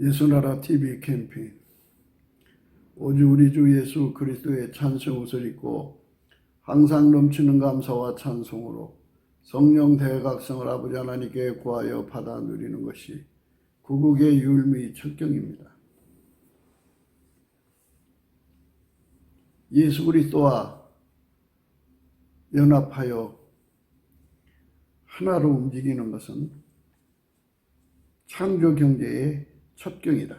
예수나라 TV 캠페인 오직 우리 주 예수 그리스도의 찬송 옷을 입고 항상 넘치는 감사와 찬송으로 성령 대각성을 아버지 하나님께 구하여 받아 누리는 것이 구국의 율미 첫경입니다. 예수 그리스도와 연합하여 하나로 움직이는 것은 창조 경제의 첫경이다.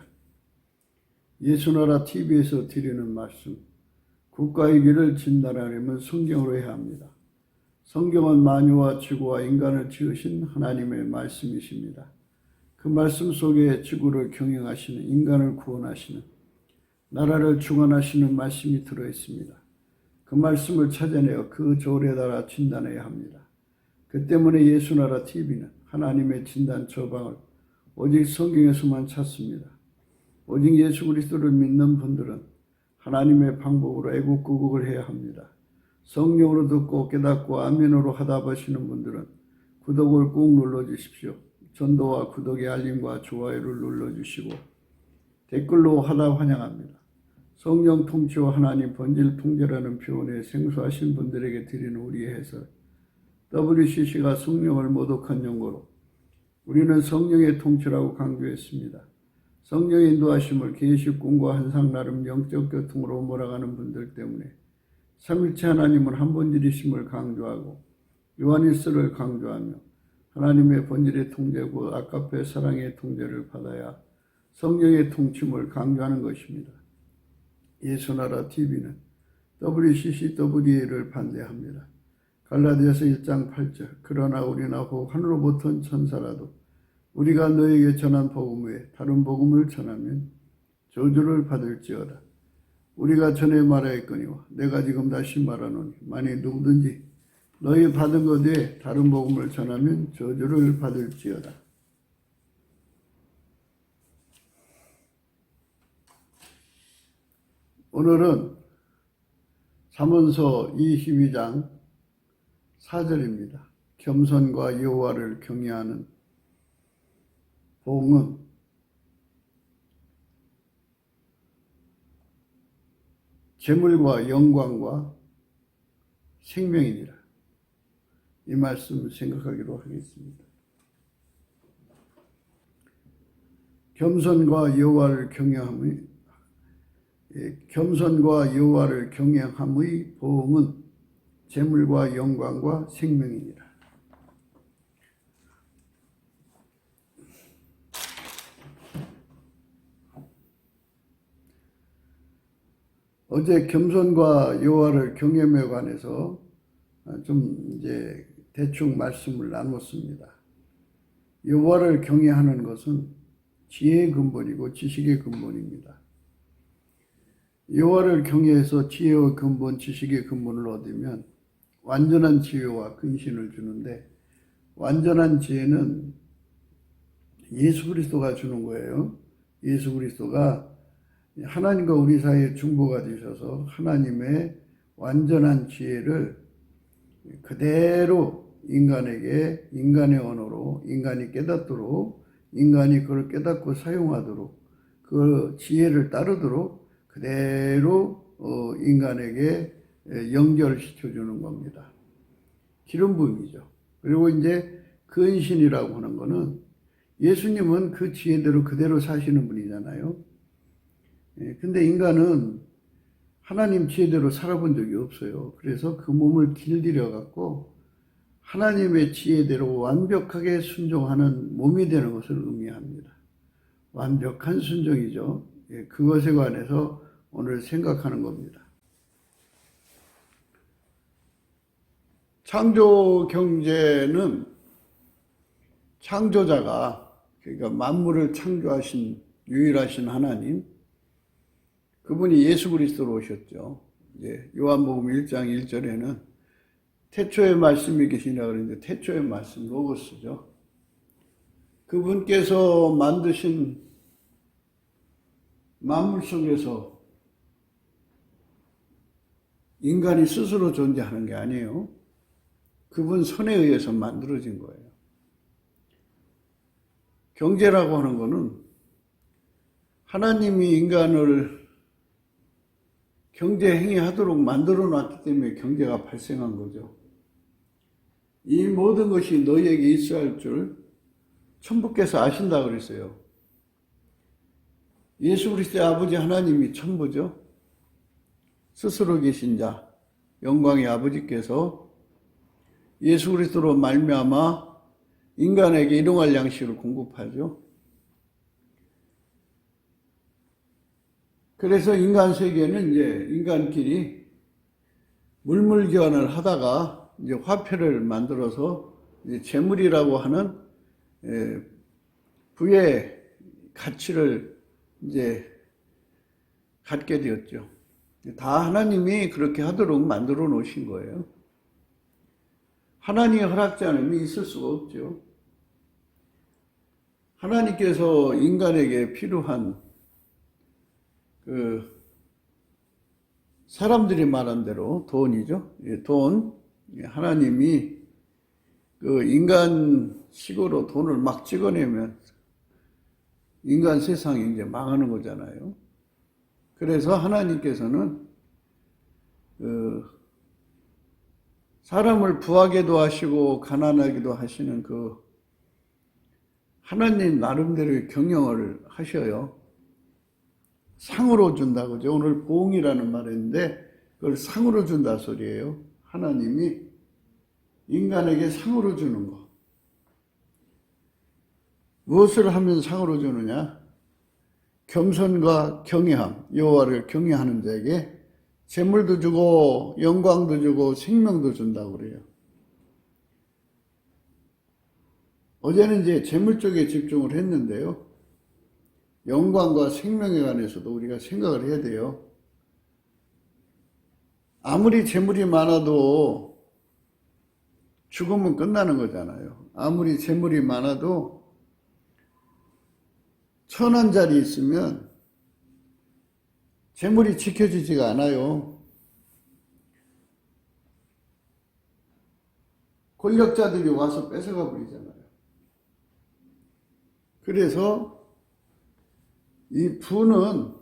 예수나라 TV에서 드리는 말씀, 국가의 길을 진단하려면 성경으로 해야 합니다. 성경은 만유와 지구와 인간을 지으신 하나님의 말씀이십니다. 그 말씀 속에 지구를 경영하시는, 인간을 구원하시는, 나라를 주관하시는 말씀이 들어있습니다. 그 말씀을 찾아내어 그 조례에 따라 진단해야 합니다. 그 때문에 예수나라 TV는 하나님의 진단 처방을 오직 성경에서만 찾습니다. 오직 예수 그리스도를 믿는 분들은 하나님의 방법으로 애국구국을 해야 합니다. 성령으로 듣고 깨닫고 아멘으로 하답하시는 분들은 구독을 꾹 눌러주십시오. 전도와 구독의 알림과 좋아요를 눌러주시고 댓글로 하답 환영합니다. 성령 통치와 하나님 본질 통제라는 표현에 생소하신 분들에게 드리는 우리의 해설, WCC가 성령을 모독한 용어로 우리는 성령의 통치라고 강조했습니다. 성령의 인도하심을 계시꾼과 한상 나름 영적 교통으로 몰아가는 분들 때문에 삼일체 하나님은 한 본질이심을 강조하고 요한일서를 강조하며 하나님의 본질의 통제고 아까페 사랑의 통제를 받아야 성령의 통침을 강조하는 것입니다. 예수나라 TV는 WCC, WDA를 반대합니다. 갈라디아서 1장 8절 그러나 우리나 혹 하늘로부터 온 천사라도 우리가 너에게 전한 복음 외에 다른 복음을 전하면 저주를 받을지어다. 우리가 전에 말하였거니와 내가 지금 다시 말하노니 만일 누구든지 너희 받은 것 외에 다른 복음을 전하면 저주를 받을지어다. 오늘은 잠언서 22장 4절입니다. 겸손과 여호와를 경외하는 복은 재물과 영광과 생명이니라. 이 말씀을 생각하기로 하겠습니다. 겸손과 여호와를 경외함의 보응은 재물과 영광과 생명이니라. 어제 겸손과 여호와를 경외함에 관해서 좀 이제 대충 말씀을 나눴습니다. 여호와를 경외하는 것은 지혜의 근본이고 지식의 근본입니다. 여호와를 경외해서 지혜의 근본, 지식의 근본을 얻으면 완전한 지혜와 근신을 주는데 완전한 지혜는 예수 그리스도가 주는 거예요. 예수 그리스도가 하나님과 우리 사이에 중보가 되셔서 하나님의 완전한 지혜를 그대로 인간에게 인간의 언어로 인간이 깨닫도록 인간이 그걸 깨닫고 사용하도록 그 지혜를 따르도록 그대로 인간에게 연결시켜주는 겁니다. 기름 부음이죠. 그리고 이제 근신이라고 하는 거는 예수님은 그 지혜대로 그대로 사시는 분이잖아요. 근데 인간은 하나님 지혜대로 살아본 적이 없어요. 그래서 그 몸을 길들여 갖고 하나님의 지혜대로 완벽하게 순종하는 몸이 되는 것을 의미합니다. 완벽한 순종이죠. 그것에 관해서 오늘 생각하는 겁니다. 창조 경제는 창조자가, 그러니까 만물을 창조하신 유일하신 하나님, 그분이 예수 그리스도로 오셨죠. 이제 요한복음 1장 1절에는 태초에 말씀이 계시냐 그러는데 태초의 말씀 로고스죠. 그분께서 만드신 만물 속에서 인간이 스스로 존재하는 게 아니에요. 그분 손에 의해서 만들어진 거예요. 경제라고 하는 거는 하나님이 인간을 경제 행위하도록 만들어 놨기 때문에 경제가 발생한 거죠. 이 모든 것이 너희에게 있어야 할 줄 천부께서 아신다 그랬어요. 예수 그리스도의 아버지 하나님이 천부죠. 스스로 계신 자, 영광의 아버지께서 예수 그리스도로 말미암아 인간에게 일용할 양식을 공급하죠. 그래서 인간 세계는 이제 인간끼리 물물교환을 하다가 이제 화폐를 만들어서 이제 재물이라고 하는 부의 가치를 이제 갖게 되었죠. 다 하나님이 그렇게 하도록 만들어 놓으신 거예요. 하나님의 허락지 않으면 있을 수가 없죠. 하나님께서 인간에게 필요한 사람들이 말한 대로 돈이죠. 돈. 하나님이 인간식으로 돈을 막 찍어내면 인간 세상이 이제 망하는 거잖아요. 그래서 하나님께서는 사람을 부하게도 하시고 가난하게도 하시는 하나님 나름대로의 경영을 하셔요. 상으로 준다 그죠? 오늘 보응이라는 말인데 그걸 상으로 준다 소리예요. 하나님이 인간에게 상으로 주는 거. 무엇을 하면 상으로 주느냐? 겸손과 경외함, 여호와를 경외하는 자에게 재물도 주고 영광도 주고 생명도 준다고 그래요. 어제는 이제 재물 쪽에 집중을 했는데요. 영광과 생명에 관해서도 우리가 생각을 해야 돼요. 아무리 재물이 많아도 죽으면 끝나는 거잖아요. 아무리 재물이 많아도 천한 자리 있으면 재물이 지켜지지가 않아요. 권력자들이 와서 뺏어가 버리잖아요. 그래서 이 부는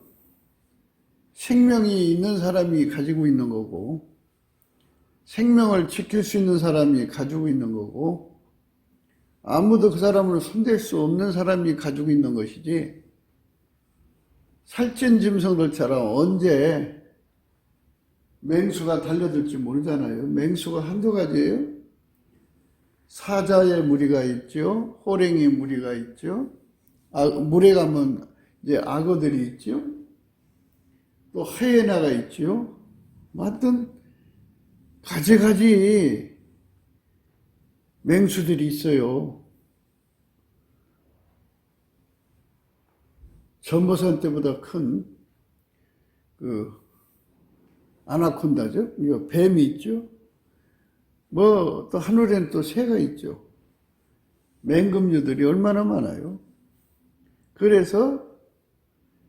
생명이 있는 사람이 가지고 있는 거고 생명을 지킬 수 있는 사람이 가지고 있는 거고 아무도 그 사람을 손댈 수 없는 사람이 가지고 있는 것이지 살찐 짐승들처럼 언제 맹수가 달려들지 모르잖아요. 맹수가 한두 가지예요. 사자의 무리가 있죠. 호랭이 무리가 있죠. 물에 가면 이제 악어들이 있죠. 또 하이에나가 있죠. 하여튼 가지가지 맹수들이 있어요. 전보산 때보다 큰 아나콘다죠. 이거 뱀이 있죠. 또 하늘에는 또 새가 있죠. 맹금류들이 얼마나 많아요. 그래서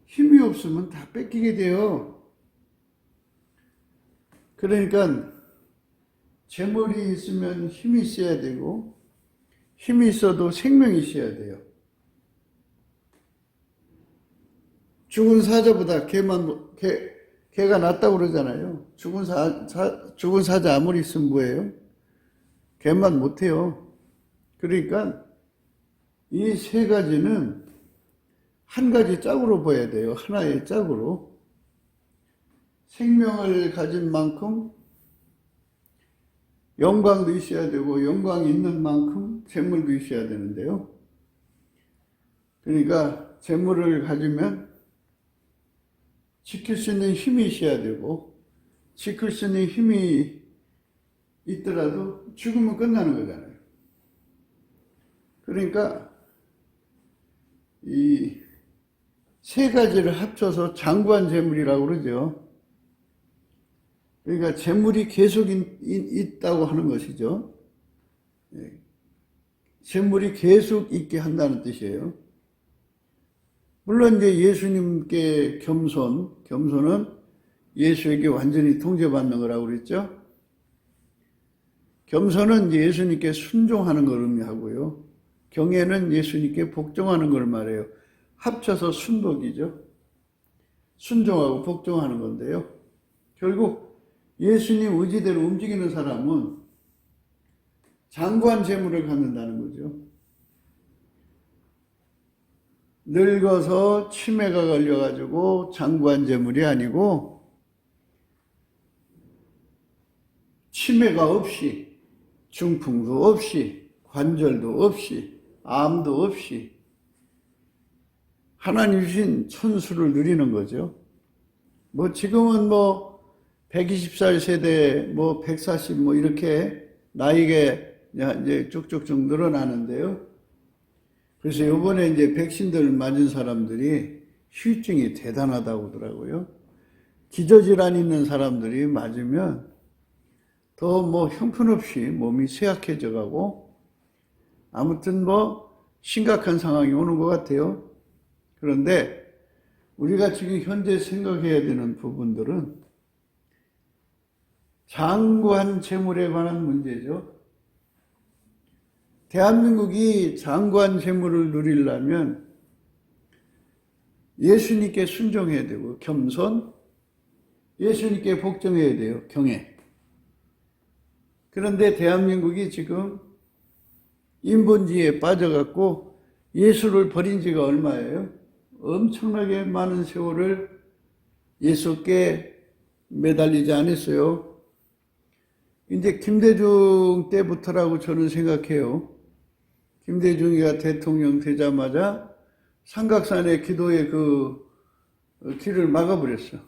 힘이 없으면 다 뺏기게 돼요. 그러니까 재물이 있으면 힘이 있어야 되고 힘이 있어도 생명이 있어야 돼요. 죽은 사자보다 개가 낫다고 그러잖아요. 죽은 사자 아무리 있으면 뭐예요? 개만 못해요. 그러니까 이 세 가지는 한 가지 짝으로 봐야 돼요. 하나의 짝으로. 생명을 가진 만큼 영광도 있어야 되고 영광이 있는 만큼 재물도 있어야 되는데요. 그러니까 재물을 가지면 지킬 수 있는 힘이 있어야 되고 지킬 수 있는 힘이 있더라도 죽으면 끝나는 거잖아요. 그러니까 이 세 가지를 합쳐서 장구한 재물이라고 그러죠. 그러니까 재물이 계속 있다고 하는 것이죠. 재물이 계속 있게 한다는 뜻이에요. 물론 이제 예수님께 겸손은 예수에게 완전히 통제받는 거라고 그랬죠. 겸손은 예수님께 순종하는 걸 의미하고요. 경애는 예수님께 복종하는 걸 말해요. 합쳐서 순복이죠. 순종하고 복종하는 건데요. 결국 예수님 의지대로 움직이는 사람은 장구한 재물을 갖는다는 거죠. 늙어서 치매가 걸려가지고 장구한 재물이 아니고 치매가 없이, 중풍도 없이, 관절도 없이, 암도 없이 하나님 주신 천수를 누리는 거죠. 지금은 120살 세대, 140 이렇게 나이가 이제 쭉쭉쭉 늘어나는데요. 그래서 이번에 이제 백신들 맞은 사람들이 후유증이 대단하다고 하더라고요. 기저질환 있는 사람들이 맞으면 더 형편없이 몸이 쇠약해져 가고 아무튼 심각한 상황이 오는 것 같아요. 그런데 우리가 지금 현재 생각해야 되는 부분들은 장구한 재물에 관한 문제죠. 대한민국이 장구한 재물을 누리려면 예수님께 순종해야 되고 겸손, 예수님께 복종해야 돼요. 경애. 그런데 대한민국이 지금 인본주의에 빠져갖고 예수를 버린 지가 얼마예요? 엄청나게 많은 세월을 예수께 매달리지 않았어요. 이제 김대중 때부터라고 저는 생각해요. 김대중이가 대통령 되자마자 삼각산의 기도의 그 길을 막아버렸어.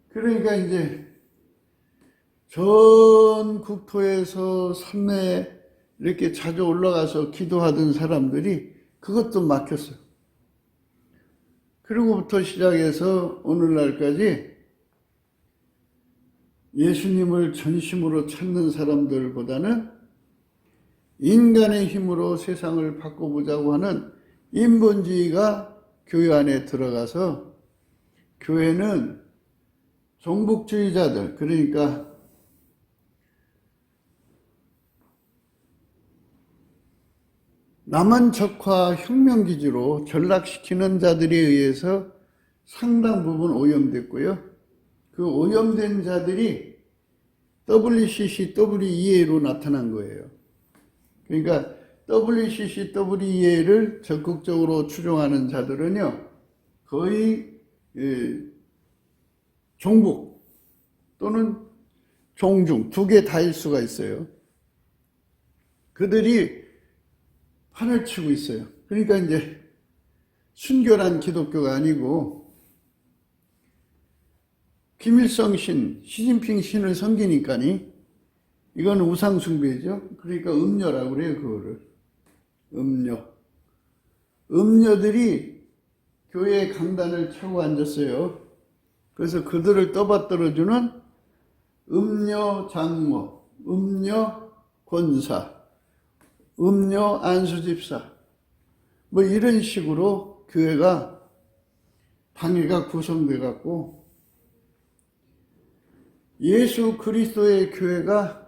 그러니까 이제 전 국토에서 산에 이렇게 자주 올라가서 기도하던 사람들이 그것도 막혔어요. 그리고부터 시작해서 오늘날까지 예수님을 전심으로 찾는 사람들보다는 인간의 힘으로 세상을 바꿔보자고 하는 인본주의가 교회 안에 들어가서 교회는 종북주의자들, 그러니까 남한적화 혁명기지로 전락시키는 자들에 의해서 상당 부분 오염됐고요. 그 오염된 자들이 WCCWEA로 나타난 거예요. 그러니까 WCCWEA를 적극적으로 추종하는 자들은요, 거의 종북 또는 종중 두 개 다일 수가 있어요. 그들이 판을 치고 있어요. 그러니까 이제 순결한 기독교가 아니고 김일성 신, 시진핑 신을 섬기니까니 이건 우상숭배죠. 그러니까 음녀라고 그래요, 그거를. 음녀. 음녀들이 교회 강단을 차고 앉았어요. 그래서 그들을 떠받들어주는 음녀 장모, 음녀 권사, 음녀 안수집사 이런 식으로 교회가 당회가 구성돼 갖고 예수 그리스도의 교회가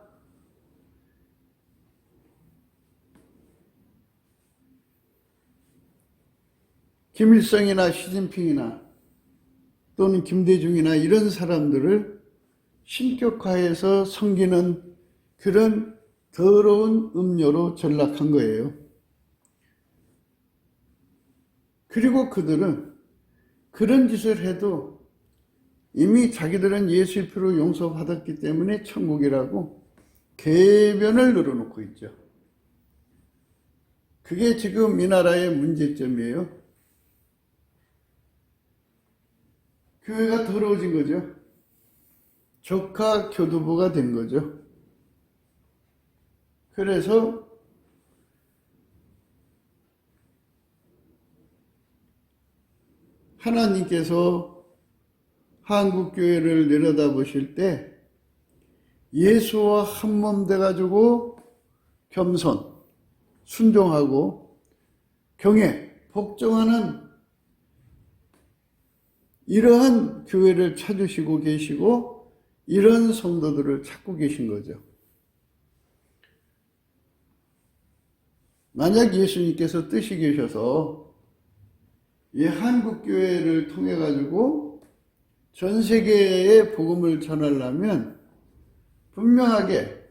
김일성이나 시진핑이나 또는 김대중이나 이런 사람들을 신격화해서 섬기는 그런 더러운 음료로 전락한 거예요. 그리고 그들은 그런 짓을 해도 이미 자기들은 예수의 피로 용서받았기 때문에 천국이라고 궤변을 늘어놓고 있죠. 그게 지금 이 나라의 문제점이에요. 교회가 더러워진 거죠. 적화 교두보가 된 거죠. 그래서 하나님께서 한국교회를 내려다보실 때 예수와 한몸 돼가지고 겸손, 순종하고 경애, 복종하는 이러한 교회를 찾으시고 계시고 이런 성도들을 찾고 계신 거죠. 만약 예수님께서 뜻이 계셔서 이 한국교회를 통해 가지고 전 세계에 복음을 전하려면 분명하게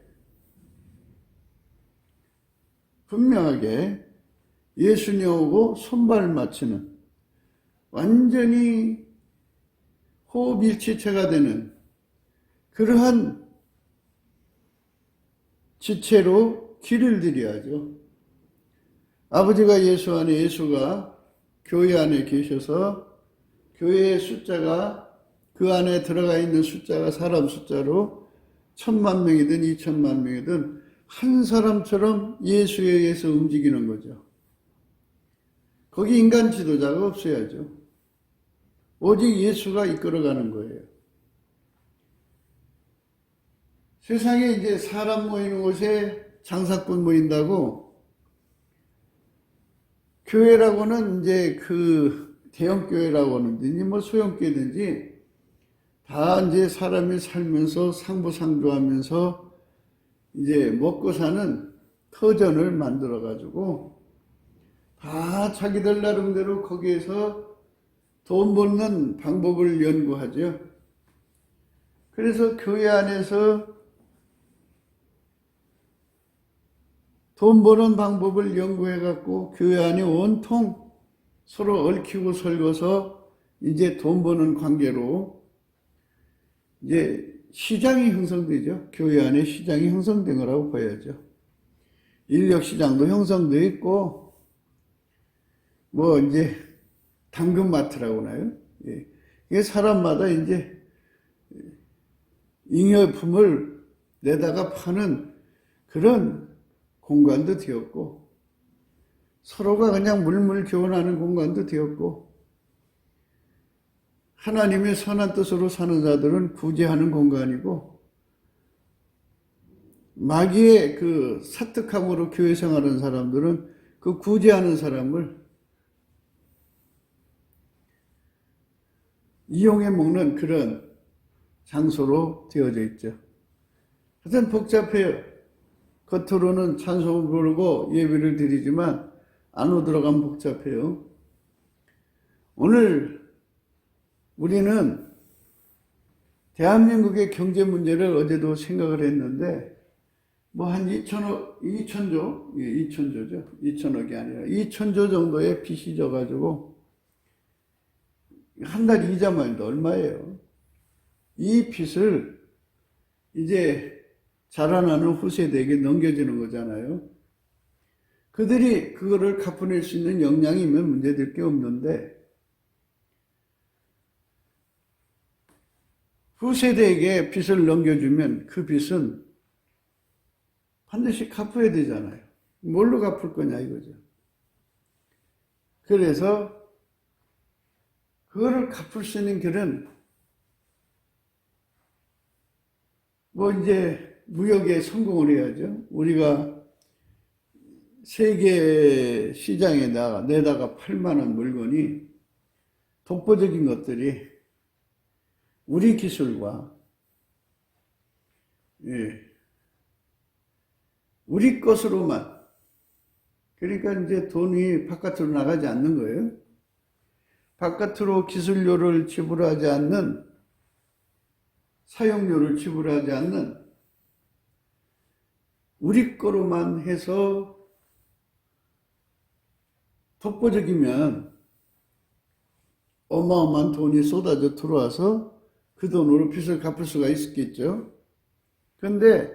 예수님하고 손발 맞추는 완전히 호흡일치체가 되는 그러한 지체로 길을 들여야죠. 아버지가 예수 안에, 예수가 교회 안에 계셔서 교회의 숫자가 그 안에 들어가 있는 숫자가 사람 숫자로 1000만 명이든 2000만 명이든 한 사람처럼 예수에 의해서 움직이는 거죠. 거기 인간 지도자가 없어야죠. 오직 예수가 이끌어가는 거예요. 세상에 이제 사람 모이는 곳에 장사꾼 모인다고 교회라고는 이제 그 대형교회라고 하는지 뭐 소형교회든지 다 이제 사람이 살면서 상부상조하면서 이제 먹고 사는 터전을 만들어 가지고 다 자기들 나름대로 거기에서 돈 벌는 방법을 연구하죠. 그래서 교회 안에서 돈 버는 방법을 연구해 갖고 교회 안에 온통 서로 얽히고 설거서 이제 돈 버는 관계로 이제 시장이 형성되죠. 교회 안에 시장이 형성된 거라고 봐야죠. 인력 시장도 형성되어 있고 뭐 이제 당근마트라고 하나요? 예. 이게 사람마다 이제 잉여품을 내다가 파는 그런 공간도 되었고 서로가 그냥 물물 교환하는 공간도 되었고 하나님의 선한 뜻으로 사는 자들은 구제하는 공간이고 마귀의 그 사특함으로 교회 생활하는 사람들은 그 구제하는 사람을 이용해 먹는 그런 장소로 되어져 있죠. 하여튼 복잡해요. 겉으로는 찬송을 부르고 예배를 드리지만 안으로 들어가면 복잡해요. 오늘 우리는 대한민국의 경제 문제를 어제도 생각을 했는데 뭐 한 2천조? 예, 2천조죠. 2천억이 아니라 2천조 정도의 빚이 져가지고 한 달 이자만 해도 얼마예요? 이 빚을 이제 자라나는 후세대에게 넘겨주는 거잖아요. 그들이 그거를 갚아낼 수 있는 역량이면 문제될 게 없는데 후세대에게 빚을 넘겨주면 그 빚은 반드시 갚아야 되잖아요. 뭘로 갚을 거냐 이거죠. 그래서 그거를 갚을 수 있는 길은 뭐 이제 무역에 성공을 해야죠. 우리가 세계 시장에 내다가 팔만한 물건이 독보적인 것들이 우리 기술과 우리 것으로만 그러니까 이제 돈이 바깥으로 나가지 않는 거예요. 바깥으로 기술료를 지불하지 않는 사용료를 지불하지 않는 우리 거로만 해서 독보적이면 어마어마한 돈이 쏟아져 들어와서 그 돈으로 빚을 갚을 수가 있었겠죠. 그런데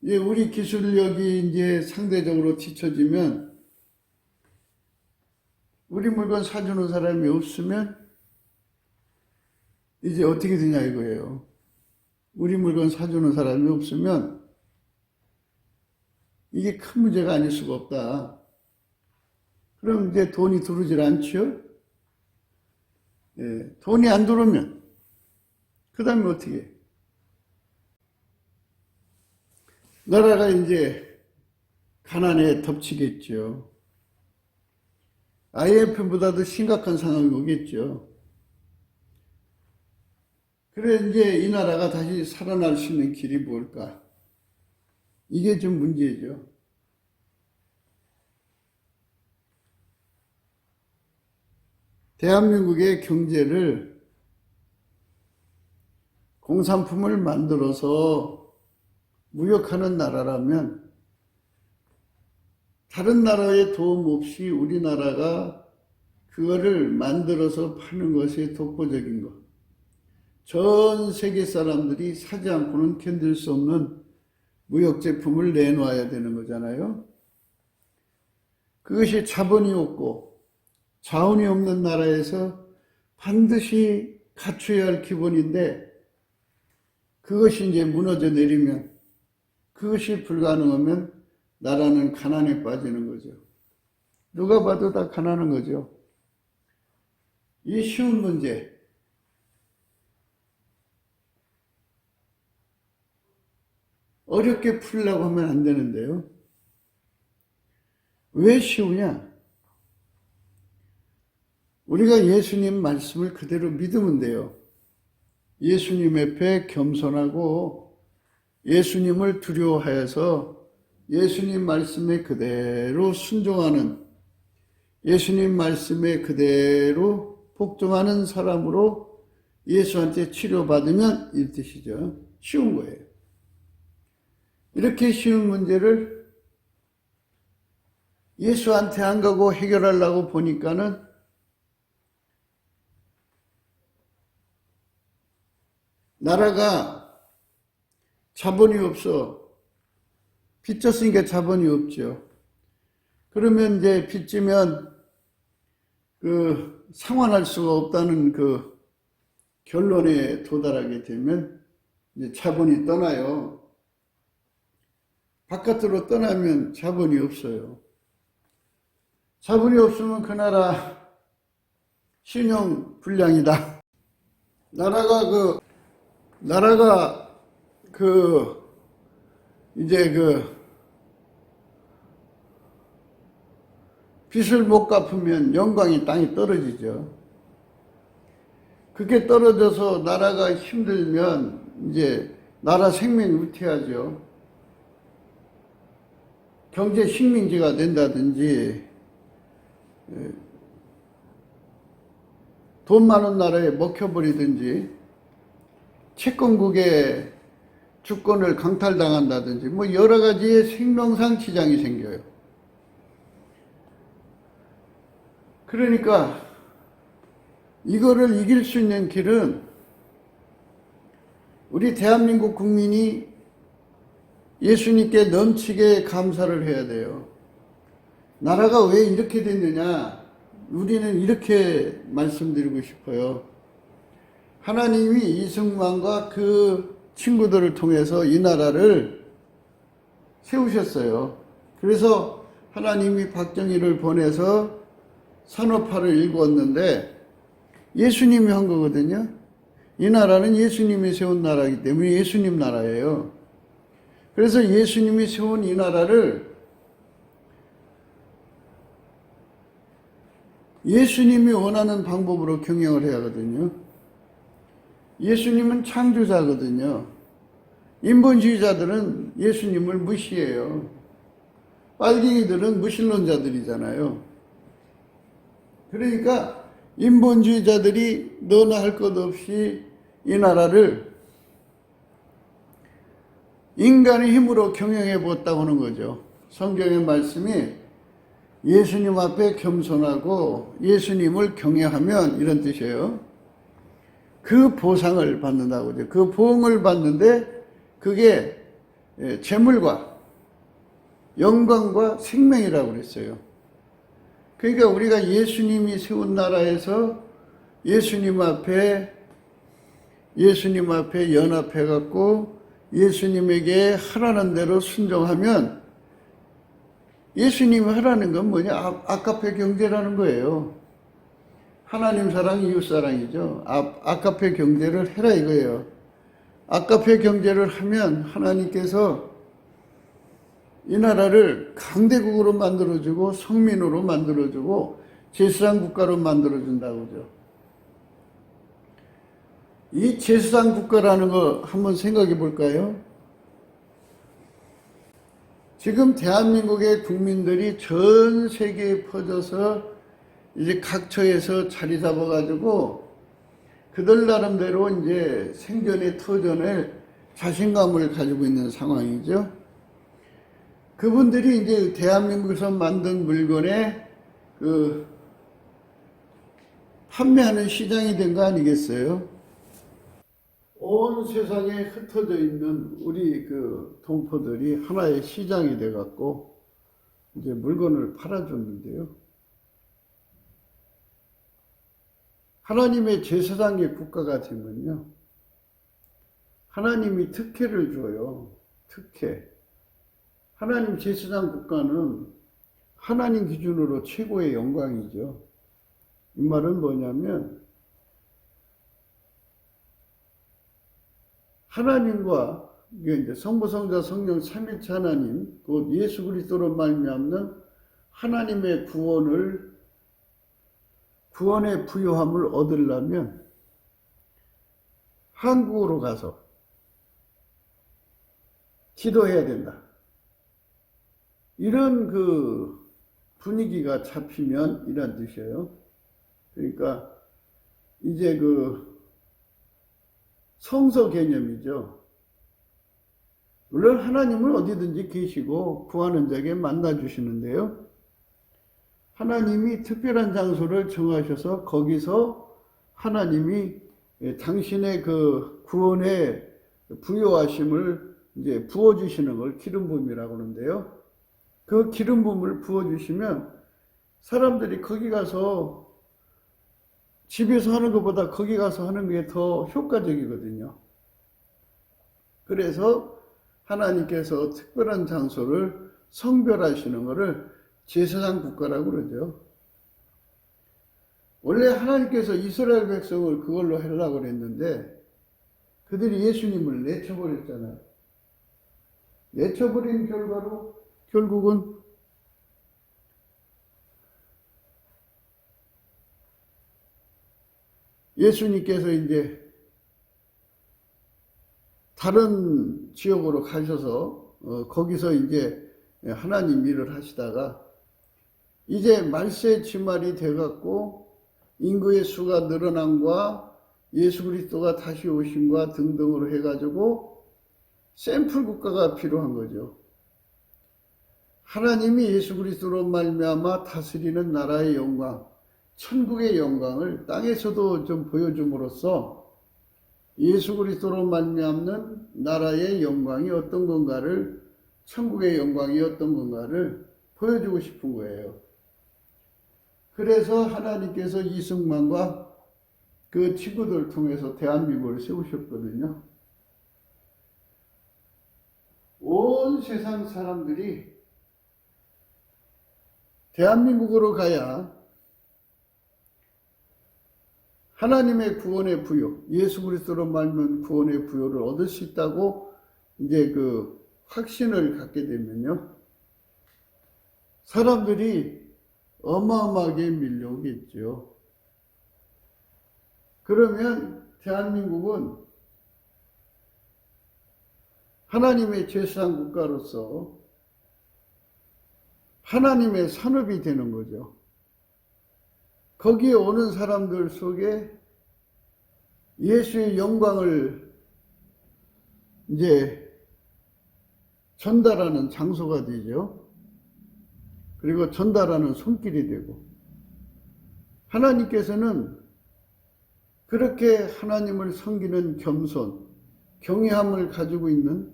이제 우리 기술력이 이제 상대적으로 뒤처지면 우리 물건 사주는 사람이 없으면 이제 어떻게 되냐 이거예요. 우리 물건 사주는 사람이 없으면 이게 큰 문제가 아닐 수가 없다. 그럼 이제 돈이 들어오질 않죠? 예, 돈이 안 들어오면 그 다음에 어떻게 해? 나라가 이제 가난에 덮치겠죠. IMF보다도 심각한 상황이 오겠죠. 그래 이제 이 나라가 다시 살아날 수 있는 길이 뭘까? 이게 좀 문제죠. 대한민국의 경제를 공산품을 만들어서 무역하는 나라라면 다른 나라의 도움 없이 우리나라가 그거를 만들어서 파는 것이 독보적인 것. 전 세계 사람들이 사지 않고는 견딜 수 없는 무역 제품을 내놓아야 되는 거잖아요. 그것이 자본이 없고 자원이 없는 나라에서 반드시 갖춰야 할 기본인데 그것이 이제 무너져 내리면, 그것이 불가능하면 나라는 가난에 빠지는 거죠. 누가 봐도 다 가난한 거죠. 이 쉬운 문제, 어렵게 풀려고 하면 안 되는데요. 왜 쉬우냐? 우리가 예수님 말씀을 그대로 믿으면 돼요. 예수님 앞에 겸손하고 예수님을 두려워하여서 예수님 말씀에 그대로 순종하는, 예수님 말씀에 그대로 복종하는 사람으로 예수한테 치료받으면 이 뜻이죠. 쉬운 거예요. 이렇게 쉬운 문제를 예수한테 안 가고 해결하려고 보니까는 나라가 자본이 없어. 빚졌으니까 자본이 없죠. 그러면 이제 빚지면 상환할 수가 없다는 그 결론에 도달하게 되면 이제 자본이 떠나요. 바깥으로 떠나면 자본이 없어요. 자본이 없으면 그 나라 신용 불량이다. 나라가 이제 빚을 못 갚으면 영광이 땅에 떨어지죠. 그게 떨어져서 나라가 힘들면 이제 나라 생명이 위태하죠. 경제 식민지가 된다든지 돈 많은 나라에 먹혀버리든지 채권국의 주권을 강탈당한다든지 뭐 여러 가지의 생명상 지장이 생겨요. 그러니까 이거를 이길 수 있는 길은 우리 대한민국 국민이 예수님께 넘치게 감사를 해야 돼요. 나라가 왜 이렇게 됐느냐? 우리는 이렇게 말씀드리고 싶어요. 하나님이 이승만과 그 친구들을 통해서 이 나라를 세우셨어요. 그래서 하나님이 박정희를 보내서 산업화를 일구었는데 예수님이 한 거거든요. 이 나라는 예수님이 세운 나라이기 때문에 예수님 나라예요. 그래서 예수님이 세운 이 나라를 예수님이 원하는 방법으로 경영을 해야 하거든요. 예수님은 창조자거든요. 인본주의자들은 예수님을 무시해요. 빨갱이들은 무신론자들이잖아요. 그러니까 인본주의자들이 너나 할 것 없이 이 나라를 인간의 힘으로 경영해 보았다고 하는 거죠. 성경의 말씀이 예수님 앞에 겸손하고 예수님을 경외하면 이런 뜻이에요. 그 보상을 받는다고 하죠. 그 보응을 받는데 그게 재물과 영광과 생명이라고 그랬어요. 그러니까 우리가 예수님이 세운 나라에서 예수님 앞에 연합해 갖고 예수님에게 하라는 대로 순종하면 예수님이 하라는 건 뭐냐? 아카페 경제라는 거예요. 하나님 사랑, 이웃 사랑이죠. 아카페 경제를 해라 이거예요. 아카페 경제를 하면 하나님께서 이 나라를 강대국으로 만들어주고 성민으로 만들어주고 제사장 국가로 만들어준다고 하죠. 이 제사장 국가라는 거 한번 생각해 볼까요? 지금 대한민국의 국민들이 전 세계에 퍼져서 이제 각처에서 자리 잡아가지고 그들 나름대로 이제 생존의 터전에 자신감을 가지고 있는 상황이죠. 그분들이 이제 대한민국에서 만든 물건에 판매하는 시장이 된 거 아니겠어요? 온 세상에 흩어져 있는 우리 동포들이 하나의 시장이 돼갖고 이제 물건을 팔아줬는데요. 하나님의 제사장의 국가가 되면요, 하나님이 특혜를 줘요. 특혜. 하나님 제사장 국가는 하나님 기준으로 최고의 영광이죠. 이 말은 뭐냐면 하나님과 이제 성부 성자 성령 삼위일체 하나님 곧 예수 그리스도로 말미암는 하나님의 구원의 부요함을 얻으려면 한국으로 가서 기도해야 된다. 이런 분위기가 잡히면 이란 뜻이에요. 그러니까 이제 성서 개념이죠. 물론 하나님은 어디든지 계시고 구하는 자에게 만나 주시는데요. 하나님이 특별한 장소를 정하셔서 거기서 하나님이 당신의 구원의 부요하심을 이제 부어주시는 걸 기름 부음이라고 하는데요. 그 기름 부음을 부어주시면 사람들이 거기 가서 집에서 하는 것보다 거기 가서 하는 게 더 효과적이거든요. 그래서 하나님께서 특별한 장소를 성별하시는 것을 제사장 국가라고 그러죠. 원래 하나님께서 이스라엘 백성을 그걸로 하려고 그랬는데 그들이 예수님을 내쳐버렸잖아요. 내쳐버린 결과로 결국은 예수님께서 이제 다른 지역으로 가셔서 거기서 이제 하나님 일을 하시다가 이제 말세 지말이 돼갖고 인구의 수가 늘어남과 예수 그리스도가 다시 오심과 등등으로 해가지고 샘플 국가가 필요한 거죠. 하나님이 예수 그리스도로 말미암아 다스리는 나라의 영광, 천국의 영광을 땅에서도 좀 보여줌으로써 예수 그리스도로 말미암는 나라의 영광이 어떤 건가를, 천국의 영광이 어떤 건가를 보여주고 싶은 거예요. 그래서 하나님께서 이승만과 그 친구들을 통해서 대한민국을 세우셨거든요. 온 세상 사람들이 대한민국으로 가야 하나님의 구원의 부요, 예수 그리스도로 말미암은 구원의 부요를 얻을 수 있다고 이제 확신을 갖게 되면요, 사람들이 어마어마하게 밀려오겠죠. 그러면 대한민국은 하나님의 제사장 국가로서 하나님의 산업이 되는 거죠. 거기에 오는 사람들 속에 예수의 영광을 이제 전달하는 장소가 되죠. 그리고 전달하는 손길이 되고, 하나님께서는 그렇게 하나님을 섬기는 겸손, 경외함을 가지고 있는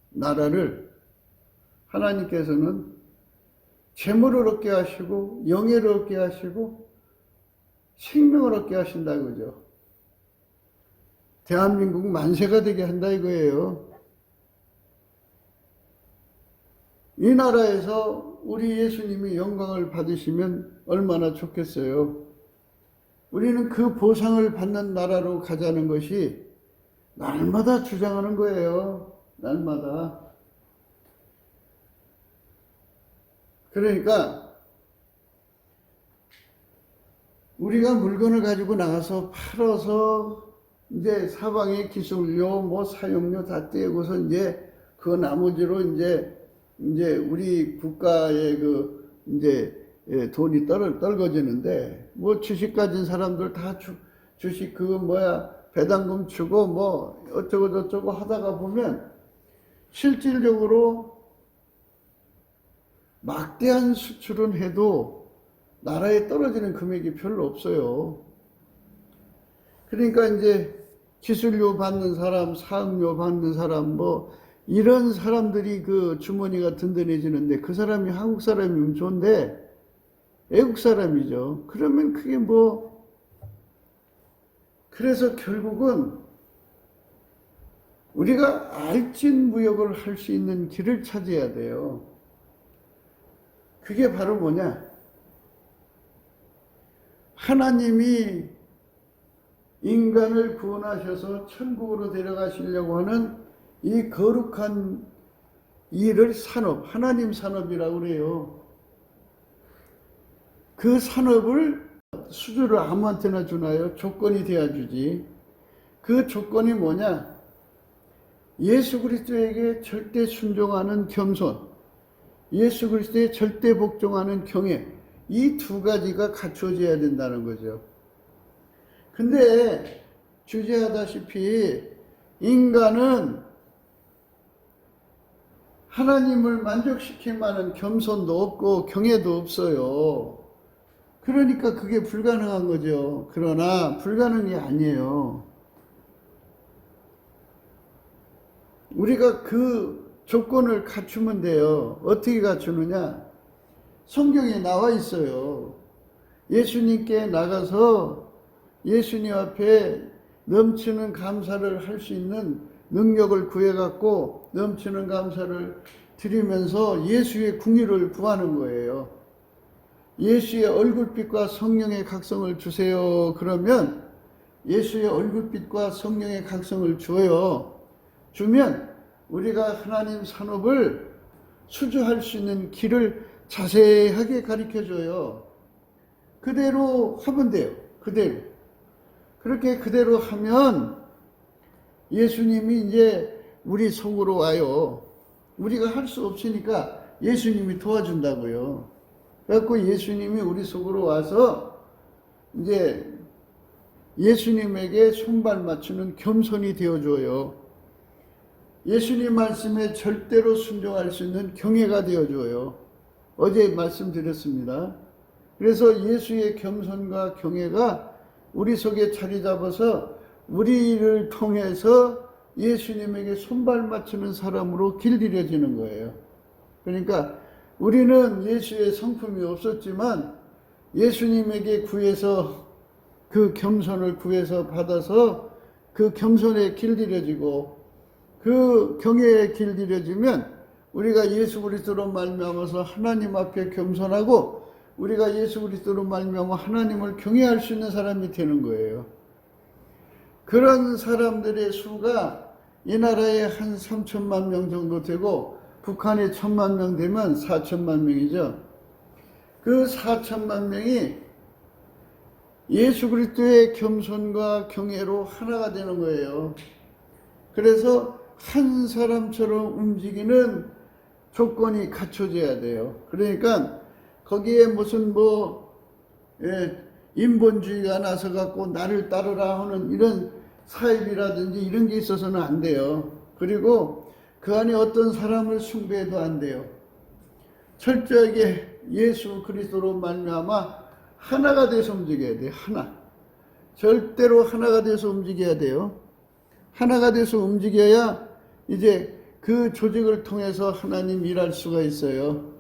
나라를 하나님께서는 재물을 얻게 하시고 영예를 얻게 하시고 생명을 얻게 하신다 그죠. 대한민국 만세가 되게 한다 이거예요. 이 나라에서 우리 예수님이 영광을 받으시면 얼마나 좋겠어요. 우리는 그 보상을 받는 나라로 가자는 것이 날마다 주장하는 거예요. 날마다. 그러니까 우리가 물건을 가지고 나가서 팔아서 이제 사방에 기술료, 사용료 다 떼고서 이제 그 나머지로 이제 우리 국가의 이제 돈이 떨궈지는데, 뭐 주식 가진 사람들 다 주식 그거 배당금 주고 뭐 어쩌고 저쩌고 하다가 보면 실질적으로 막대한 수출은 해도 나라에 떨어지는 금액이 별로 없어요. 그러니까 이제 기술료 받는 사람, 사업료 받는 사람, 이런 사람들이 그 주머니가 든든해지는데, 그 사람이 한국 사람이면 좋은데 외국 사람이죠. 그러면 그게 그래서 결국은 우리가 알찐무역을 할 수 있는 길을 찾아야 돼요. 그게 바로 뭐냐? 하나님이 인간을 구원하셔서 천국으로 데려가시려고 하는 이 거룩한 일을 하나님 산업이라고 그래요. 그 산업을 수주를 아무한테나 주나요? 조건이 돼야 주지. 그 조건이 뭐냐? 예수 그리스도에게 절대 순종하는 겸손, 예수 그리스도에 절대 복종하는 경외, 이 두 가지가 갖춰져야 된다는 거죠. 근데 주제하다시피 인간은 하나님을 만족시킬 만한 겸손도 없고 경외도 없어요. 그러니까 그게 불가능한 거죠. 그러나 불가능이 아니에요. 우리가 그 조건을 갖추면 돼요. 어떻게 갖추느냐? 성경에 나와 있어요. 예수님께 나가서 예수님 앞에 넘치는 감사를 할 수 있는 능력을 구해갖고 넘치는 감사를 드리면서 예수의 궁의를 구하는 거예요. 예수의 얼굴빛과 성령의 각성을 주세요. 그러면 예수의 얼굴빛과 성령의 각성을 줘요. 주면 우리가 하나님 산업을 수주할 수 있는 길을 자세하게 가르쳐줘요. 그대로 하면 돼요. 그대로. 그렇게 그대로 하면 예수님이 이제 우리 속으로 와요. 우리가 할 수 없으니까 예수님이 도와준다고요. 그래갖고 예수님이 우리 속으로 와서 이제 예수님에게 손발 맞추는 겸손이 되어줘요. 예수님 말씀에 절대로 순종할 수 있는 경외가 되어줘요. 어제 말씀드렸습니다. 그래서 예수의 겸손과 경외가 우리 속에 자리 잡아서 우리를 통해서 예수님에게 손발 맞추는 사람으로 길들여지는 거예요. 그러니까 우리는 예수의 성품이 없었지만 예수님에게 구해서 그 겸손을 구해서 받아서 그 겸손에 길들여지고 그 경외에 길들여지면 우리가 예수 그리스도로 말미암아서 하나님 앞에 겸손하고 우리가 예수 그리스도로 말미암아 하나님을 경외할 수 있는 사람이 되는 거예요. 그런 사람들의 수가 이 나라에 한 3천만 명 정도 되고 북한에 1,000만 명 되면 4천만 명이죠. 그 4천만 명이 예수 그리스도의 겸손과 경외로 하나가 되는 거예요. 그래서 한 사람처럼 움직이는 조건이 갖춰져야 돼요. 그러니까 거기에 무슨 인본주의가 나서 갖고 나를 따르라 하는 이런 사입이라든지 이런 게 있어서는 안 돼요. 그리고 그 안에 어떤 사람을 숭배해도 안 돼요. 철저하게 예수 그리스도로 말미암아 하나가 돼서 움직여야 돼요. 하나. 절대로 하나가 돼서 움직여야 돼요. 하나가 돼서 움직여야 이제 그 조직을 통해서 하나님 일할 수가 있어요.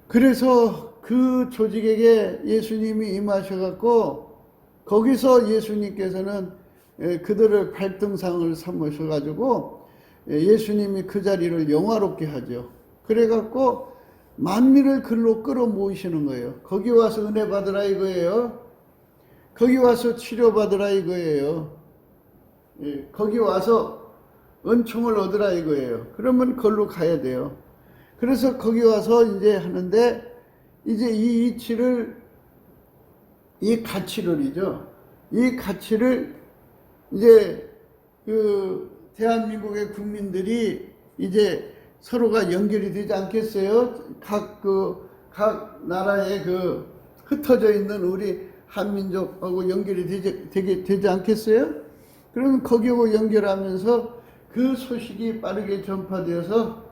그래서 그 조직에게 예수님이 임하셔갖고 거기서 예수님께서는 그들을 발등상을 삼으셔가지고 예수님이 그 자리를 영화롭게 하죠. 그래갖고 만민을 글로 끌어모으시는 거예요. 거기 와서 은혜 받으라 이거예요. 거기 와서 치료받으라 이거예요. 거기 와서 은총을 얻으라 이거예요. 그러면 거기로 가야 돼요. 그래서 거기 와서 이제 하는데 이제 이 이치를 이 가치론이죠. 이 가치를 이제 그 대한민국의 국민들이 이제 서로가 연결이 되지 않겠어요? 각 각 나라에 그 흩어져 있는 우리 한민족하고 연결이 되지 않겠어요? 그러면 거기하고 연결하면서 그 소식이 빠르게 전파되어서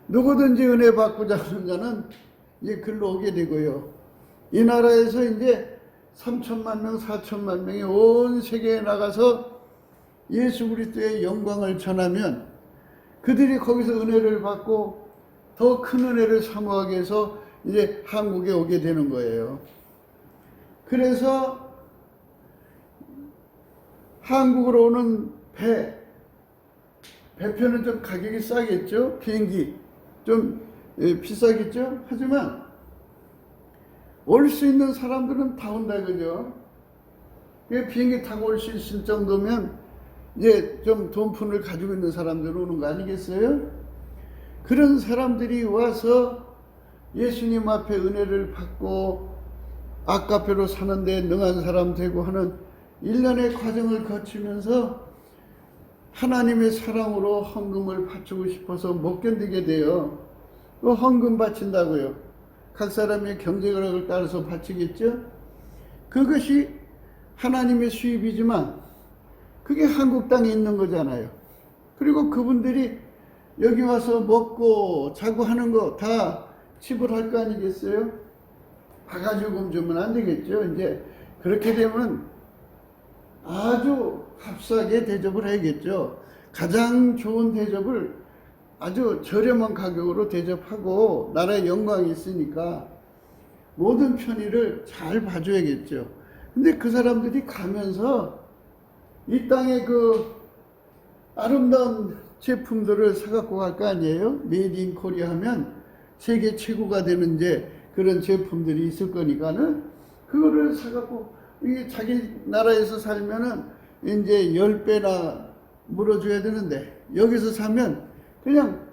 누구든지 은혜 받고자 하는 자는 이제 글로 오게 되고요. 이 나라에서 이제 3천만 명, 4천만 명이 온 세계에 나가서 예수 그리스도의 영광을 전하면 그들이 거기서 은혜를 받고 더 큰 은혜를 사모하게 해서 이제 한국에 오게 되는 거예요. 그래서 한국으로 오는 배표는 좀 가격이 싸겠죠. 비행기 좀 비싸겠죠. 하지만 올 수 있는 사람들은 다 온다 그죠. 비행기 타고 올 수 있을 정도면 이제 좀 돈푼을 가지고 있는 사람들 오는 거 아니겠어요? 그런 사람들이 와서 예수님 앞에 은혜를 받고 아카페로 사는데 능한 사람 되고 하는 일련의 과정을 거치면서 하나님의 사랑으로 헌금을 바치고 싶어서 못 견디게 돼요. 그 헌금 바친다고요. 각 사람의 경제력을 따라서 바치겠죠. 그것이 하나님의 수입이지만 그게 한국 땅에 있는 거잖아요. 그리고 그분들이 여기 와서 먹고 자고 하는 거 다 지불할 거 아니겠어요? 바가지금 주면 안 되겠죠. 이제 그렇게 되면 아주 값싸게 대접을 해야겠죠. 가장 좋은 대접을 아주 저렴한 가격으로 대접하고 나라의 영광이 있으니까 모든 편의를 잘 봐줘야겠죠. 근데 그 사람들이 가면서 이 땅에 그 아름다운 제품들을 사갖고 갈 거 아니에요? 메이드 인 코리아 하면 세계 최고가 되는 이제 그런 제품들이 있을 거니까는 그거를 사갖고 이게 자기 나라에서 살면은 이제 10배나 물어줘야 되는데 여기서 사면 그냥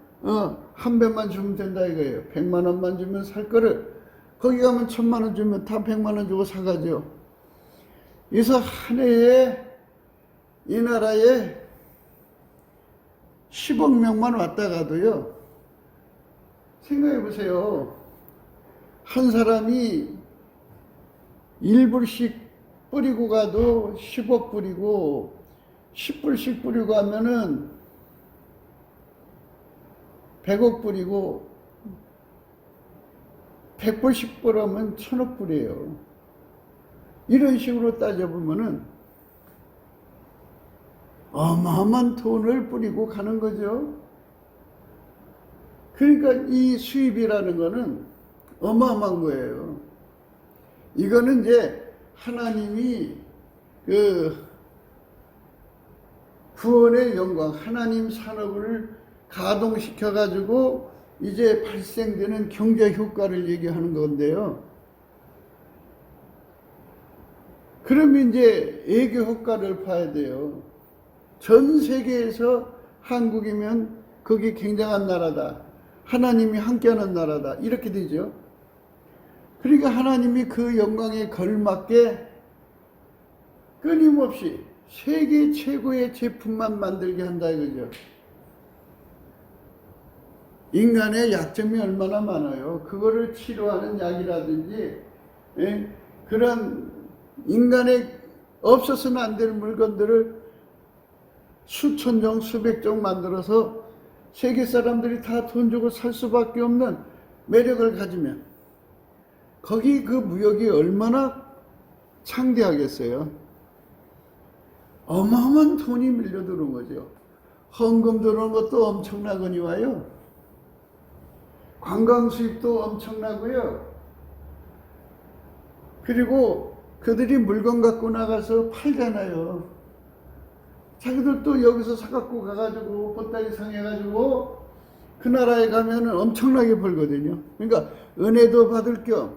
한 배만 주면 된다 이거예요. 100만 원만 주면 살 거를 거기 가면 1000만 원 주면 다 100만 원 주고 사가죠. 그래서 한 해에 이 나라에 10억 명만 왔다 가도요. 생각해 보세요. 한 사람이 1불씩 뿌리고 가도 10억 뿌리고 10불씩 뿌리고 하면은 100억 뿌리고 100불씩 뿌리면 1000억 뿌려요. 이런 식으로 따져보면은 어마어마한 돈을 뿌리고 가는 거죠. 그러니까 이 수입이라는 거는 어마어마한 거예요. 이거는 이제 하나님이 그 구원의 영광, 하나님 산업을 가동시켜 가지고 이제 발생되는 경제 효과를 얘기하는 건데요. 그러면 이제 애교 효과를 봐야 돼요. 전 세계에서 한국이면 그게 굉장한 나라다. 하나님이 함께하는 나라다. 이렇게 되죠. 그러니까 하나님이 그 영광에 걸맞게 끊임없이 세계 최고의 제품만 만들게 한다 이거죠. 인간의 약점이 얼마나 많아요. 그거를 치료하는 약이라든지 그런 인간의 없어서는 안 될 물건들을 수천 종 수백 종 만들어서 세계 사람들이 다 돈 주고 살 수밖에 없는 매력을 가지면 거기 그 무역이 얼마나 창대하겠어요. 어마어마한 돈이 밀려드는 거죠. 헌금 들어오는 것도 엄청나거니 와요. 관광 수입도 엄청나고요. 그리고 그들이 물건 갖고 나가서 팔잖아요. 자기들도 여기서 사갖고 가가지고 보따리 상해가지고 그 나라에 가면은 엄청나게 벌거든요. 그러니까 은혜도 받을 겸